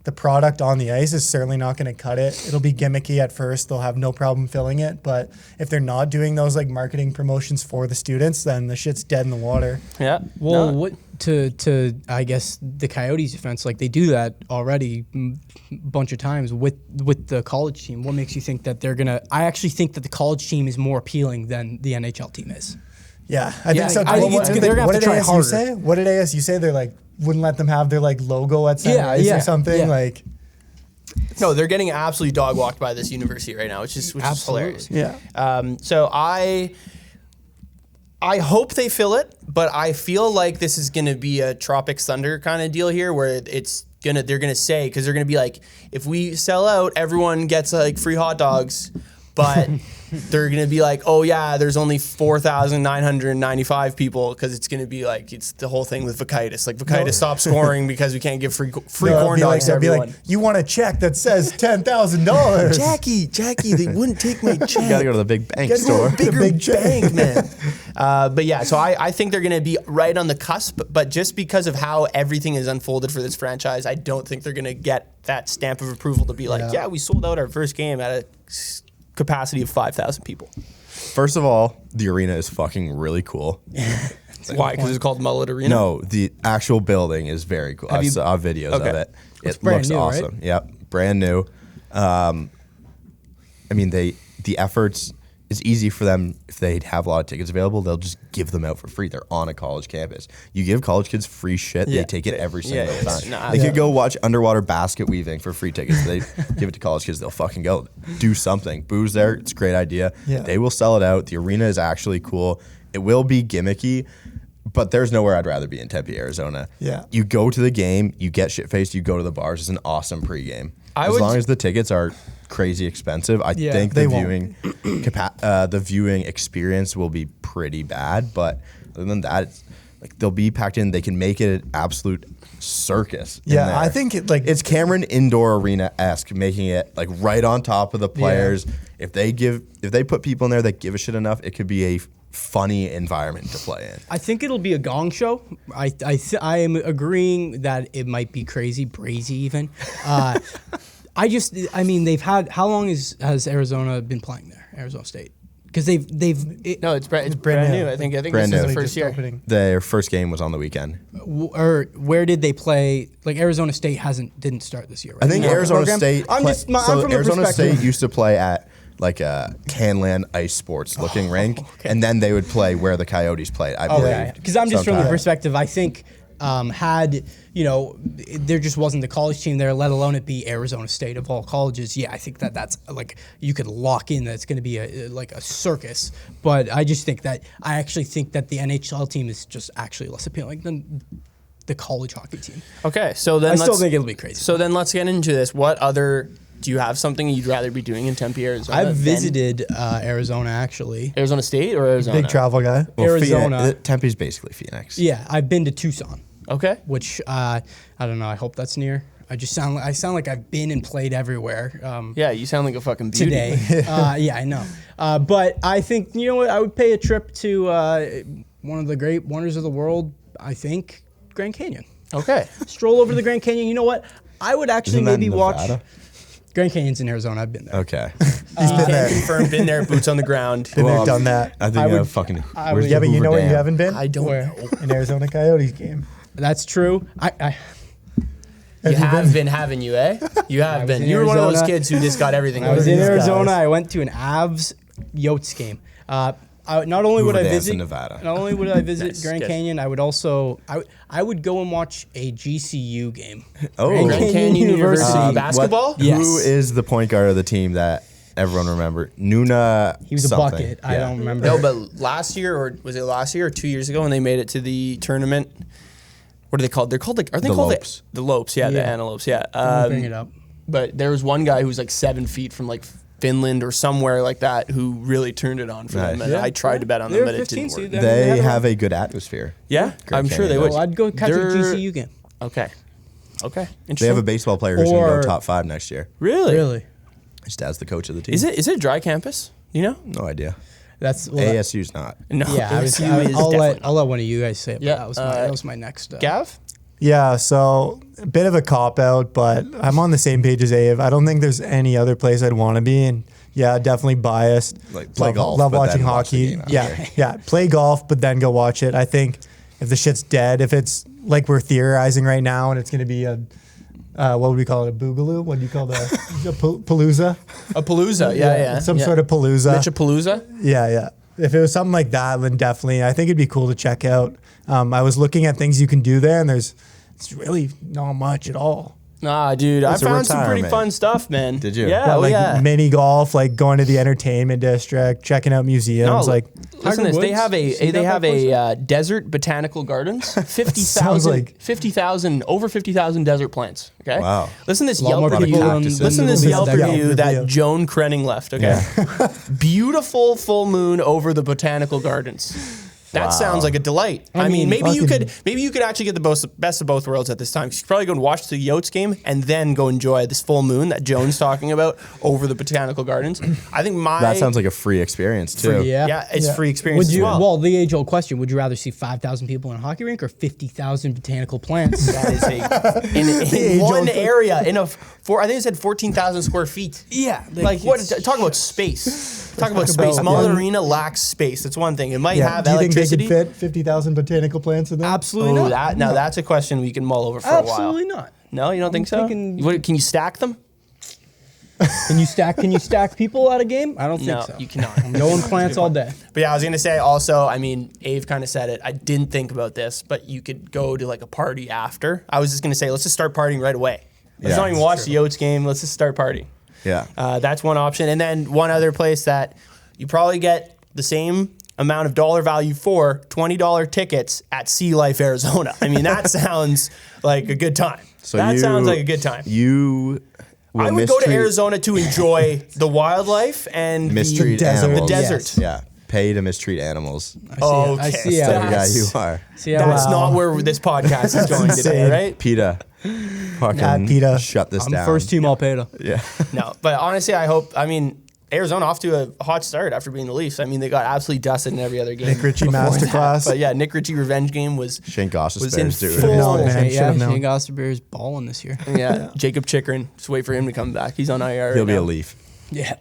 [SPEAKER 2] the product on the ice is certainly not going to cut it. It'll be gimmicky at first. They'll have no problem filling it. But if they're not doing those like marketing promotions for the students, then the shit's dead in the water.
[SPEAKER 1] Yeah.
[SPEAKER 4] well.
[SPEAKER 1] No.
[SPEAKER 4] What to I guess the Coyotes' defense, like they do that already a bunch of times with the college team. What makes you think that they're gonna? I actually think that the college team is more appealing than the NHL team is.
[SPEAKER 2] Yeah, I
[SPEAKER 1] Yeah,
[SPEAKER 2] think so.
[SPEAKER 1] I think
[SPEAKER 2] What
[SPEAKER 1] it's-
[SPEAKER 2] did
[SPEAKER 4] they're gonna have
[SPEAKER 2] what
[SPEAKER 4] to
[SPEAKER 2] did
[SPEAKER 4] try
[SPEAKER 2] ASU
[SPEAKER 4] harder.
[SPEAKER 2] say? What did ASU say? They're like, wouldn't let them have their like logo at center ice or something.
[SPEAKER 4] Yeah.
[SPEAKER 2] Like,
[SPEAKER 1] No, they're getting absolutely dog walked by this university right now, which is hilarious.
[SPEAKER 2] yeah.
[SPEAKER 1] So I hope they fill it, but I feel like this is going to be a Tropics Thunder kind of deal here, where they're gonna say, because they're gonna be like, if we sell out, everyone gets like free hot dogs, but they're gonna be like, oh yeah, there's only 4,995 people, because it's gonna be like, it's the whole thing with Vakaitis. Like Vakaitis stopped scoring because we can't give free corn dogs to
[SPEAKER 2] they'll be
[SPEAKER 1] everyone.
[SPEAKER 2] like, you want a check that says $10,000.
[SPEAKER 1] Jackie, they wouldn't take my check.
[SPEAKER 3] You gotta go to the big bank
[SPEAKER 2] Get
[SPEAKER 3] store.
[SPEAKER 2] the
[SPEAKER 1] Bigger
[SPEAKER 2] big check.
[SPEAKER 1] bank, man. But yeah, so I think they're going to be right on the cusp, but just because of how everything is unfolded for this franchise, I don't think they're going to get that stamp of approval to be like, yeah, we sold out our first game at a capacity of 5,000 people.
[SPEAKER 3] First of all, the arena is fucking really cool.
[SPEAKER 1] Why? Because it's called Mullet Arena?
[SPEAKER 3] No, the actual building is very cool. I
[SPEAKER 1] you-
[SPEAKER 3] saw videos
[SPEAKER 1] Okay.
[SPEAKER 3] of it.
[SPEAKER 4] It's
[SPEAKER 3] It
[SPEAKER 4] brand
[SPEAKER 3] looks
[SPEAKER 4] new, right?
[SPEAKER 3] awesome. Yep, brand new. I mean, the efforts, it's easy for them. If they have a lot of tickets available, they'll just give them out for free. They're on a college campus. You give college kids free shit,
[SPEAKER 1] Yeah.
[SPEAKER 3] they take it every single
[SPEAKER 1] yeah,
[SPEAKER 3] time.
[SPEAKER 1] no,
[SPEAKER 3] They could go watch underwater basket weaving for free tickets. They give it to college kids, they'll fucking go. Do something. Booze there, it's a great idea.
[SPEAKER 2] Yeah.
[SPEAKER 3] They will sell it out. The arena is actually cool. It will be gimmicky, but there's nowhere I'd rather be in Tempe, Arizona.
[SPEAKER 2] Yeah.
[SPEAKER 3] You go to the game, you get shit-faced, you go to the bars. It's an awesome pregame.
[SPEAKER 1] I
[SPEAKER 3] As
[SPEAKER 1] would-
[SPEAKER 3] long as the tickets are crazy expensive, I
[SPEAKER 4] Yeah,
[SPEAKER 3] think
[SPEAKER 2] they
[SPEAKER 3] the
[SPEAKER 2] won't.
[SPEAKER 3] the viewing experience will be pretty bad. But other than that, it's, like they'll be packed in. They can make it an absolute circus. in
[SPEAKER 2] Yeah,
[SPEAKER 3] there.
[SPEAKER 2] I think
[SPEAKER 3] it's Cameron Indoor Arena-esque, making it like right on top of the players. If they put people in there that give a shit enough, it could be a funny environment to play in.
[SPEAKER 4] I think it'll be a gong show. I am agreeing that it might be crazy, brazy even. I mean, they've had, how long has Arizona been playing there, Arizona State? Because
[SPEAKER 1] No, it's brand new. I think
[SPEAKER 3] Brand
[SPEAKER 1] this is
[SPEAKER 3] new.
[SPEAKER 1] the first year.
[SPEAKER 2] Opening.
[SPEAKER 3] Their first game was on the weekend.
[SPEAKER 4] or where did they play? Like Arizona State didn't start this year, right?
[SPEAKER 3] I think
[SPEAKER 4] No.
[SPEAKER 3] Arizona
[SPEAKER 4] Program?
[SPEAKER 3] State.
[SPEAKER 4] I'm
[SPEAKER 3] play-
[SPEAKER 4] just, I'm
[SPEAKER 3] so
[SPEAKER 4] from
[SPEAKER 3] Arizona
[SPEAKER 4] the perspective.
[SPEAKER 3] State used to play at like a Canland Ice Sports looking rink, and then they would play where the Coyotes played. I believe.
[SPEAKER 4] Because I'm just from the
[SPEAKER 3] Sometime.
[SPEAKER 4] perspective, I think had there just wasn't the college team there, let alone it be Arizona State of all colleges. Yeah, I think that's like you could lock in that it's going to be a circus. But I actually think that the NHL team is just actually less appealing than the college hockey team.
[SPEAKER 1] Okay, so then
[SPEAKER 4] I still think it'll be crazy.
[SPEAKER 1] So then let's get into this. What other? Do you have something you'd rather be doing in Tempe, Arizona?
[SPEAKER 4] I've visited Arizona actually.
[SPEAKER 1] Arizona State or Arizona?
[SPEAKER 2] Big travel guy.
[SPEAKER 3] Well,
[SPEAKER 4] Arizona.
[SPEAKER 3] Tempe's basically Phoenix.
[SPEAKER 4] Yeah, I've been to Tucson.
[SPEAKER 1] Okay.
[SPEAKER 4] Which I don't know. I hope that's near. I sound like I've been and played everywhere.
[SPEAKER 1] Yeah, you sound like a fucking beauty.
[SPEAKER 4] Today. Yeah, I know. But I think you know what? I would pay a trip to one of the great wonders of the world. I think Grand Canyon.
[SPEAKER 1] Okay.
[SPEAKER 4] Stroll over the Grand Canyon. You know what? I would actually
[SPEAKER 3] Isn't that
[SPEAKER 4] maybe
[SPEAKER 3] Nevada?
[SPEAKER 4] watch.
[SPEAKER 1] Grand Canyon's in Arizona. I've been there.
[SPEAKER 3] Okay.
[SPEAKER 2] He's been there.
[SPEAKER 1] Confirmed, been there, boots on the ground.
[SPEAKER 2] Been there, done that.
[SPEAKER 3] I think
[SPEAKER 4] I would-
[SPEAKER 3] fucking.
[SPEAKER 4] I
[SPEAKER 3] where's
[SPEAKER 4] would-
[SPEAKER 3] the
[SPEAKER 2] Yeah, but you
[SPEAKER 3] Hoover
[SPEAKER 2] know what you
[SPEAKER 3] Dam?
[SPEAKER 2] haven't been?
[SPEAKER 1] I don't
[SPEAKER 4] Where?
[SPEAKER 1] know.
[SPEAKER 2] An Arizona Coyotes game.
[SPEAKER 4] That's true.
[SPEAKER 1] You have been, haven't you, eh? You have
[SPEAKER 4] was
[SPEAKER 1] been.
[SPEAKER 4] in
[SPEAKER 1] You were one of those
[SPEAKER 4] Arizona.
[SPEAKER 1] kids who just got everything.
[SPEAKER 4] I was in
[SPEAKER 2] these
[SPEAKER 4] Arizona.
[SPEAKER 2] guys?
[SPEAKER 4] I went to an Avs Yotes game. Not only would
[SPEAKER 3] Hoover
[SPEAKER 4] I
[SPEAKER 3] Dam's
[SPEAKER 4] visit
[SPEAKER 3] in Nevada.
[SPEAKER 4] not only would I visit
[SPEAKER 1] Nice,
[SPEAKER 4] Grand
[SPEAKER 1] good.
[SPEAKER 4] Canyon, I would also I would go and watch a GCU game.
[SPEAKER 3] Oh.
[SPEAKER 4] Grand
[SPEAKER 1] Grand Canyon University basketball?
[SPEAKER 3] What,
[SPEAKER 4] Yes.
[SPEAKER 3] Who is the point guard of the team that everyone remember? Nuna.
[SPEAKER 4] He was a
[SPEAKER 3] something.
[SPEAKER 4] bucket. I
[SPEAKER 3] Yeah.
[SPEAKER 4] don't remember.
[SPEAKER 1] No, but last year, or was it last year or 2 years ago when they made it to the tournament? What are they called? They're called like, are they
[SPEAKER 3] The
[SPEAKER 1] called
[SPEAKER 3] Lopes.
[SPEAKER 1] the Lopes? Yeah, the
[SPEAKER 4] Yeah.
[SPEAKER 1] Antelopes. Yeah.
[SPEAKER 4] Don't bring it up.
[SPEAKER 1] But there was one guy who was like 7 feet from like Finland or somewhere like that who really turned it on for them.
[SPEAKER 3] Nice.
[SPEAKER 1] And
[SPEAKER 4] Yeah.
[SPEAKER 1] I tried to bet on
[SPEAKER 4] They
[SPEAKER 1] them,
[SPEAKER 4] were
[SPEAKER 1] but it
[SPEAKER 4] 15
[SPEAKER 1] didn't
[SPEAKER 4] seed
[SPEAKER 1] work.
[SPEAKER 4] then.
[SPEAKER 3] They
[SPEAKER 4] had a-
[SPEAKER 3] have a good atmosphere.
[SPEAKER 1] Yeah,
[SPEAKER 3] Grand
[SPEAKER 1] I'm sure they
[SPEAKER 3] Canyon
[SPEAKER 1] would.
[SPEAKER 3] does.
[SPEAKER 4] Well, I'd go catch a
[SPEAKER 1] They're-
[SPEAKER 4] GCU game.
[SPEAKER 1] Okay. Okay. Interesting.
[SPEAKER 3] They have a baseball player who's going to
[SPEAKER 4] Or-
[SPEAKER 3] go top 5 next year.
[SPEAKER 1] Really?
[SPEAKER 4] Really?
[SPEAKER 3] His dad's the coach of the team.
[SPEAKER 1] Is it a dry campus? You know?
[SPEAKER 3] No idea.
[SPEAKER 4] That's
[SPEAKER 3] ASU's not.
[SPEAKER 1] No.
[SPEAKER 4] Yeah,
[SPEAKER 1] ASU is
[SPEAKER 4] I'll
[SPEAKER 1] definitely
[SPEAKER 4] let one of you guys say it.
[SPEAKER 1] Yeah,
[SPEAKER 4] But that was my next.
[SPEAKER 1] Gav?
[SPEAKER 2] Yeah, so a bit of a cop out, but I'm on the same page as Ave. I don't think there's any other place I'd want to be, and yeah, definitely biased.
[SPEAKER 3] Like, play
[SPEAKER 2] love,
[SPEAKER 3] golf,
[SPEAKER 2] Love
[SPEAKER 3] but
[SPEAKER 2] watching
[SPEAKER 3] then watch the
[SPEAKER 2] hockey.
[SPEAKER 3] game
[SPEAKER 2] Yeah,
[SPEAKER 3] after.
[SPEAKER 2] yeah. Play golf, but then go watch it. I think if the shit's dead, if it's like we're theorizing right now, and it's going to be a what would we call it? A boogaloo? What do you call that? A palooza?
[SPEAKER 1] A palooza. Yeah.
[SPEAKER 2] Some sort of palooza.
[SPEAKER 1] Mitch a palooza?
[SPEAKER 2] Yeah, yeah. If it was something like that, then definitely, I think it'd be cool to check out. I was looking at things you can do there, and it's really not much at all.
[SPEAKER 1] Nah, dude, I
[SPEAKER 3] It's a
[SPEAKER 1] found some pretty
[SPEAKER 3] retirement.
[SPEAKER 1] fun stuff, man.
[SPEAKER 3] Did you?
[SPEAKER 1] Yeah,
[SPEAKER 2] like
[SPEAKER 1] yeah.
[SPEAKER 2] mini golf, like going to the entertainment district, checking out museums.
[SPEAKER 1] No,
[SPEAKER 2] like
[SPEAKER 1] listen to this. They
[SPEAKER 4] Woods?
[SPEAKER 1] have
[SPEAKER 4] You see that
[SPEAKER 1] have
[SPEAKER 4] by
[SPEAKER 1] a desert botanical gardens. 50,000
[SPEAKER 2] Sounds like-
[SPEAKER 1] 50,000 over 50,000 desert plants. Okay.
[SPEAKER 3] Wow.
[SPEAKER 1] Listen to this
[SPEAKER 4] A lot
[SPEAKER 1] Yelp
[SPEAKER 4] more
[SPEAKER 1] review.
[SPEAKER 4] people than-
[SPEAKER 1] Listen to this
[SPEAKER 4] than
[SPEAKER 1] Yelp
[SPEAKER 2] the Yelp
[SPEAKER 1] review that
[SPEAKER 2] review.
[SPEAKER 1] Joan Krenning left. Okay. Beautiful full moon over the botanical gardens. That
[SPEAKER 3] Wow.
[SPEAKER 1] sounds like a delight. I mean,
[SPEAKER 2] mean,
[SPEAKER 1] maybe you
[SPEAKER 2] fucking-
[SPEAKER 1] could actually get the best of both worlds at this time. You should probably go and watch the Yotes game and then go enjoy this full moon that Joan's talking about over the botanical gardens. I think
[SPEAKER 3] That sounds like a free experience, too.
[SPEAKER 4] Yeah.
[SPEAKER 1] it's
[SPEAKER 2] Yeah.
[SPEAKER 1] free experience
[SPEAKER 4] Would you?
[SPEAKER 1] as well.
[SPEAKER 4] Well, the age-old question: would you rather see 5,000 people in a hockey rink or 50,000 botanical plants?
[SPEAKER 1] That is in one area I think it said 14,000 square feet.
[SPEAKER 4] Yeah,
[SPEAKER 1] Like what? Talk about space. Talk about space. Mullet Arena lacks space. That's one thing. It might have
[SPEAKER 2] do you think they
[SPEAKER 1] electricity.
[SPEAKER 2] could fit 50,000 botanical plants in there?
[SPEAKER 4] Absolutely
[SPEAKER 1] Oh,
[SPEAKER 4] not.
[SPEAKER 1] that's a question we can mull over for
[SPEAKER 4] Absolutely
[SPEAKER 1] a while.
[SPEAKER 4] not.
[SPEAKER 1] No, you don't think so?
[SPEAKER 4] thinking-
[SPEAKER 1] Can you stack them?
[SPEAKER 4] Can you stack people at a game? I don't think
[SPEAKER 1] No,
[SPEAKER 4] so.
[SPEAKER 1] you cannot.
[SPEAKER 4] No one plants all day.
[SPEAKER 1] But yeah, I was gonna say also. I mean, Ave kind of said it. I didn't think about this, but you could go to like a party after. I was just gonna say, let's just start partying right away. Let's
[SPEAKER 3] Yeah,
[SPEAKER 1] not even
[SPEAKER 3] that's
[SPEAKER 1] watch the Yotes game. Let's just start partying.
[SPEAKER 3] Yeah.
[SPEAKER 1] That's one option. And then one other place that you probably get the same amount of dollar value for $20 tickets at Sea Life, Arizona. I mean, that sounds like a good time.
[SPEAKER 3] So
[SPEAKER 1] that sounds like a good time.
[SPEAKER 3] You will
[SPEAKER 1] I would go to
[SPEAKER 3] mistreat-
[SPEAKER 1] Arizona to enjoy the wildlife and
[SPEAKER 3] mistreat
[SPEAKER 2] The desert.
[SPEAKER 3] animals.
[SPEAKER 1] The desert.
[SPEAKER 3] Yeah. Pay to mistreat animals.
[SPEAKER 1] Oh,
[SPEAKER 4] I
[SPEAKER 1] okay.
[SPEAKER 4] see
[SPEAKER 3] That's the
[SPEAKER 4] how
[SPEAKER 3] type of guy you are.
[SPEAKER 4] See how
[SPEAKER 1] That's not where this podcast is going today,
[SPEAKER 2] insane.
[SPEAKER 1] right?
[SPEAKER 3] PETA. Fucking
[SPEAKER 2] PETA.
[SPEAKER 3] shut this
[SPEAKER 4] I'm
[SPEAKER 3] down.
[SPEAKER 4] first team Alpeda.
[SPEAKER 3] Yeah.
[SPEAKER 1] No, but honestly, I mean, Arizona off to a hot start after being the Leafs. I mean, they got absolutely dusted in every other game.
[SPEAKER 2] Nick Ritchie
[SPEAKER 1] before that.
[SPEAKER 2] masterclass.
[SPEAKER 1] But yeah, Nick Ritchie revenge game was
[SPEAKER 3] Shane Goss
[SPEAKER 1] was in
[SPEAKER 3] Bears, dude.
[SPEAKER 1] full.
[SPEAKER 2] No, man. Should've known.
[SPEAKER 4] Shane Gosterberry's balling this year.
[SPEAKER 1] Yeah, Jacob Chikrin. Just wait for him to come back. He's on IR.
[SPEAKER 3] He'll
[SPEAKER 1] right
[SPEAKER 3] be
[SPEAKER 1] now.
[SPEAKER 3] a Leaf.
[SPEAKER 4] Yeah.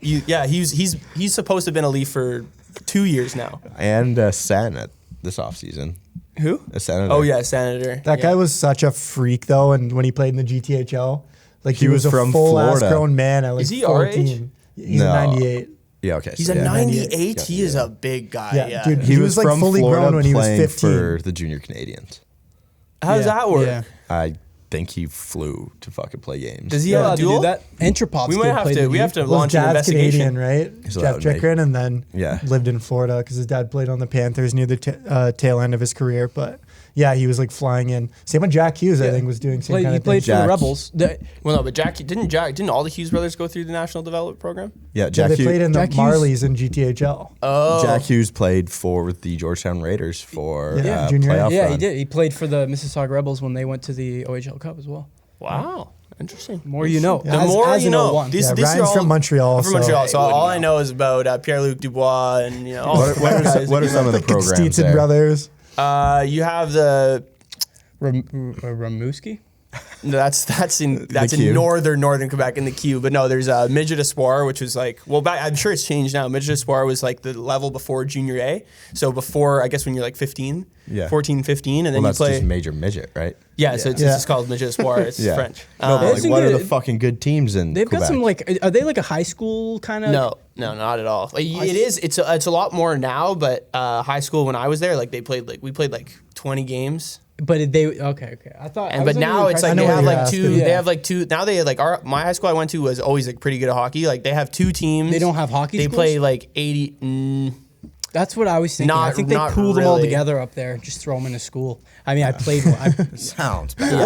[SPEAKER 1] He's supposed to have been a Leaf for 2 years now.
[SPEAKER 3] And a Senate this offseason.
[SPEAKER 1] Who?
[SPEAKER 3] A senator.
[SPEAKER 1] Oh yeah, Senator.
[SPEAKER 2] That
[SPEAKER 1] Yeah.
[SPEAKER 2] guy was such a freak, though, and when he played in the GTHL, like he
[SPEAKER 3] He
[SPEAKER 2] was
[SPEAKER 3] was
[SPEAKER 2] a
[SPEAKER 3] from
[SPEAKER 2] full-ass
[SPEAKER 3] Florida.
[SPEAKER 2] grown man at like
[SPEAKER 1] Is he our
[SPEAKER 2] 14.
[SPEAKER 1] age?
[SPEAKER 2] He's
[SPEAKER 3] No.
[SPEAKER 2] a 98.
[SPEAKER 3] Yeah, okay.
[SPEAKER 1] He's
[SPEAKER 3] so
[SPEAKER 1] a
[SPEAKER 3] yeah.
[SPEAKER 1] 98. He is a big guy.
[SPEAKER 2] Yeah,
[SPEAKER 1] Yeah,
[SPEAKER 2] dude.
[SPEAKER 3] He was
[SPEAKER 2] like
[SPEAKER 3] from
[SPEAKER 2] fully
[SPEAKER 3] Florida
[SPEAKER 2] grown when he was
[SPEAKER 3] playing
[SPEAKER 2] 15.
[SPEAKER 3] for the Junior Canadians.
[SPEAKER 1] How does
[SPEAKER 2] Yeah.
[SPEAKER 1] that work?
[SPEAKER 4] Yeah.
[SPEAKER 3] I think he flew to fucking play games.
[SPEAKER 1] Does he
[SPEAKER 4] You're
[SPEAKER 1] have
[SPEAKER 4] allowed
[SPEAKER 1] a
[SPEAKER 4] to do
[SPEAKER 1] duel?
[SPEAKER 4] that. Entropop's
[SPEAKER 1] We might
[SPEAKER 4] kid
[SPEAKER 1] have
[SPEAKER 4] played
[SPEAKER 1] to.
[SPEAKER 4] the
[SPEAKER 1] We
[SPEAKER 4] D.
[SPEAKER 1] have to
[SPEAKER 2] Well, his
[SPEAKER 1] launch an
[SPEAKER 2] dad's
[SPEAKER 1] investigation.
[SPEAKER 2] Canadian, right?
[SPEAKER 3] He's
[SPEAKER 2] Jeff
[SPEAKER 3] allowed to make-
[SPEAKER 2] Chikrin, and then
[SPEAKER 3] Yeah.
[SPEAKER 2] lived in Florida because his dad played on the Panthers near the tail end of his career. But yeah, he was like flying in. Same with Jack Hughes, I think, was doing same kind
[SPEAKER 4] He
[SPEAKER 2] of
[SPEAKER 4] played
[SPEAKER 2] thing.
[SPEAKER 4] for the
[SPEAKER 3] Jack.
[SPEAKER 4] Rebels.
[SPEAKER 1] Well, no, but didn't all the Hughes brothers go through the National Development Program?
[SPEAKER 3] Yeah,
[SPEAKER 2] Yeah,
[SPEAKER 3] Jack
[SPEAKER 2] they
[SPEAKER 3] Hughes.
[SPEAKER 2] played in the
[SPEAKER 4] Jack Hughes-
[SPEAKER 2] Marlies in GTHL.
[SPEAKER 1] Oh,
[SPEAKER 3] Jack Hughes played for the Georgetown Raiders for
[SPEAKER 2] Yeah, junior.
[SPEAKER 3] playoff
[SPEAKER 4] Yeah,
[SPEAKER 3] run.
[SPEAKER 4] he did. He played for the Mississauga Rebels when they went to the OHL Cup as well.
[SPEAKER 1] wow, interesting.
[SPEAKER 4] More you know.
[SPEAKER 1] The more you know.
[SPEAKER 4] One.
[SPEAKER 1] This
[SPEAKER 2] Ryan's
[SPEAKER 1] year all-
[SPEAKER 2] from Montreal.
[SPEAKER 1] I'm from Montreal, so
[SPEAKER 4] I wouldn't
[SPEAKER 1] all I
[SPEAKER 4] know.
[SPEAKER 1] know is about Pierre-Luc Dubois and all
[SPEAKER 3] What,
[SPEAKER 1] the
[SPEAKER 3] what are,
[SPEAKER 1] guys.
[SPEAKER 3] what are some of the programs
[SPEAKER 2] Steetson
[SPEAKER 3] there?
[SPEAKER 2] brothers.
[SPEAKER 1] You have the
[SPEAKER 4] Ramuski?
[SPEAKER 1] no, that's in
[SPEAKER 3] Q.
[SPEAKER 1] northern Quebec in the Q. But no, there's Midget Espoir, which was like I'm sure it's changed now. Midget Espoir was like the level before Junior A. So before I guess when you're like 15,
[SPEAKER 3] Yeah.
[SPEAKER 1] 14, 15, and then
[SPEAKER 3] Well,
[SPEAKER 1] you
[SPEAKER 3] that's
[SPEAKER 1] play.
[SPEAKER 3] just major midget, right?
[SPEAKER 1] Yeah, so it's
[SPEAKER 2] Yeah.
[SPEAKER 1] just called Midget Espoir. It's
[SPEAKER 3] Yeah.
[SPEAKER 1] French.
[SPEAKER 3] No, but
[SPEAKER 4] It's
[SPEAKER 3] like, what are the
[SPEAKER 4] good.
[SPEAKER 3] fucking good teams in
[SPEAKER 4] They've
[SPEAKER 3] Quebec?
[SPEAKER 4] got some like, are they like a high school kind of?
[SPEAKER 1] No, not at all. Like, it is. It's a lot more now. But high school when I was there, like we played like 20 games.
[SPEAKER 4] But they okay. I thought.
[SPEAKER 1] And but now it's like
[SPEAKER 2] I know
[SPEAKER 1] they
[SPEAKER 2] what
[SPEAKER 1] have
[SPEAKER 2] you're
[SPEAKER 1] like two.
[SPEAKER 2] asking.
[SPEAKER 1] They
[SPEAKER 4] Yeah.
[SPEAKER 1] have like two. Now they like my high school I went to was always like pretty good at hockey. Like they have two teams.
[SPEAKER 4] They don't have hockey
[SPEAKER 1] They
[SPEAKER 4] schools?
[SPEAKER 1] play like 80.
[SPEAKER 4] That's what I was thinking. I
[SPEAKER 1] Not-
[SPEAKER 4] think they
[SPEAKER 1] not
[SPEAKER 4] pool them all
[SPEAKER 1] really.
[SPEAKER 4] together up there, just throw them in a school. I mean, I played one.
[SPEAKER 3] Sounds bad.
[SPEAKER 1] Yeah,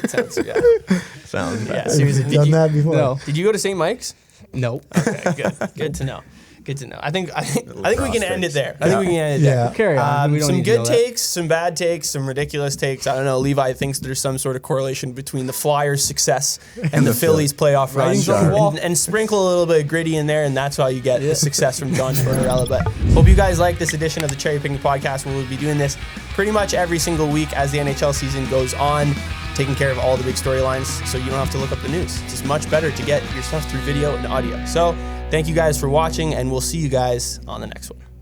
[SPEAKER 1] that sounds. Yeah,
[SPEAKER 3] Sounds bad.
[SPEAKER 1] yeah. Seriously,
[SPEAKER 2] I've done that before.
[SPEAKER 4] No.
[SPEAKER 1] Did you go to St. Mike's?
[SPEAKER 4] No.
[SPEAKER 1] Okay, good to know. Good to know. I think we
[SPEAKER 3] Lacrosse
[SPEAKER 1] can end it
[SPEAKER 3] takes.
[SPEAKER 1] there. I think we can end it
[SPEAKER 2] Yeah.
[SPEAKER 1] there.
[SPEAKER 4] Carry on. We don't
[SPEAKER 1] Some
[SPEAKER 4] need to know
[SPEAKER 1] good
[SPEAKER 4] that.
[SPEAKER 1] takes, some bad takes, some ridiculous takes. I don't know. Levi thinks there's some sort of correlation between the Flyers' success and the Phillies' playoff run.
[SPEAKER 4] Writing's on the wall.
[SPEAKER 1] And sprinkle a little bit of gritty in there, and that's how you get the success from John Tortorella. But hope you guys like this edition of the Cherry Picking Podcast, where we'll be doing this pretty much every single week as the NHL season goes on, taking care of all the big storylines so you don't have to look up the news. It's just much better to get your stuff through video and audio. So thank you guys for watching, and we'll see you guys on the next one.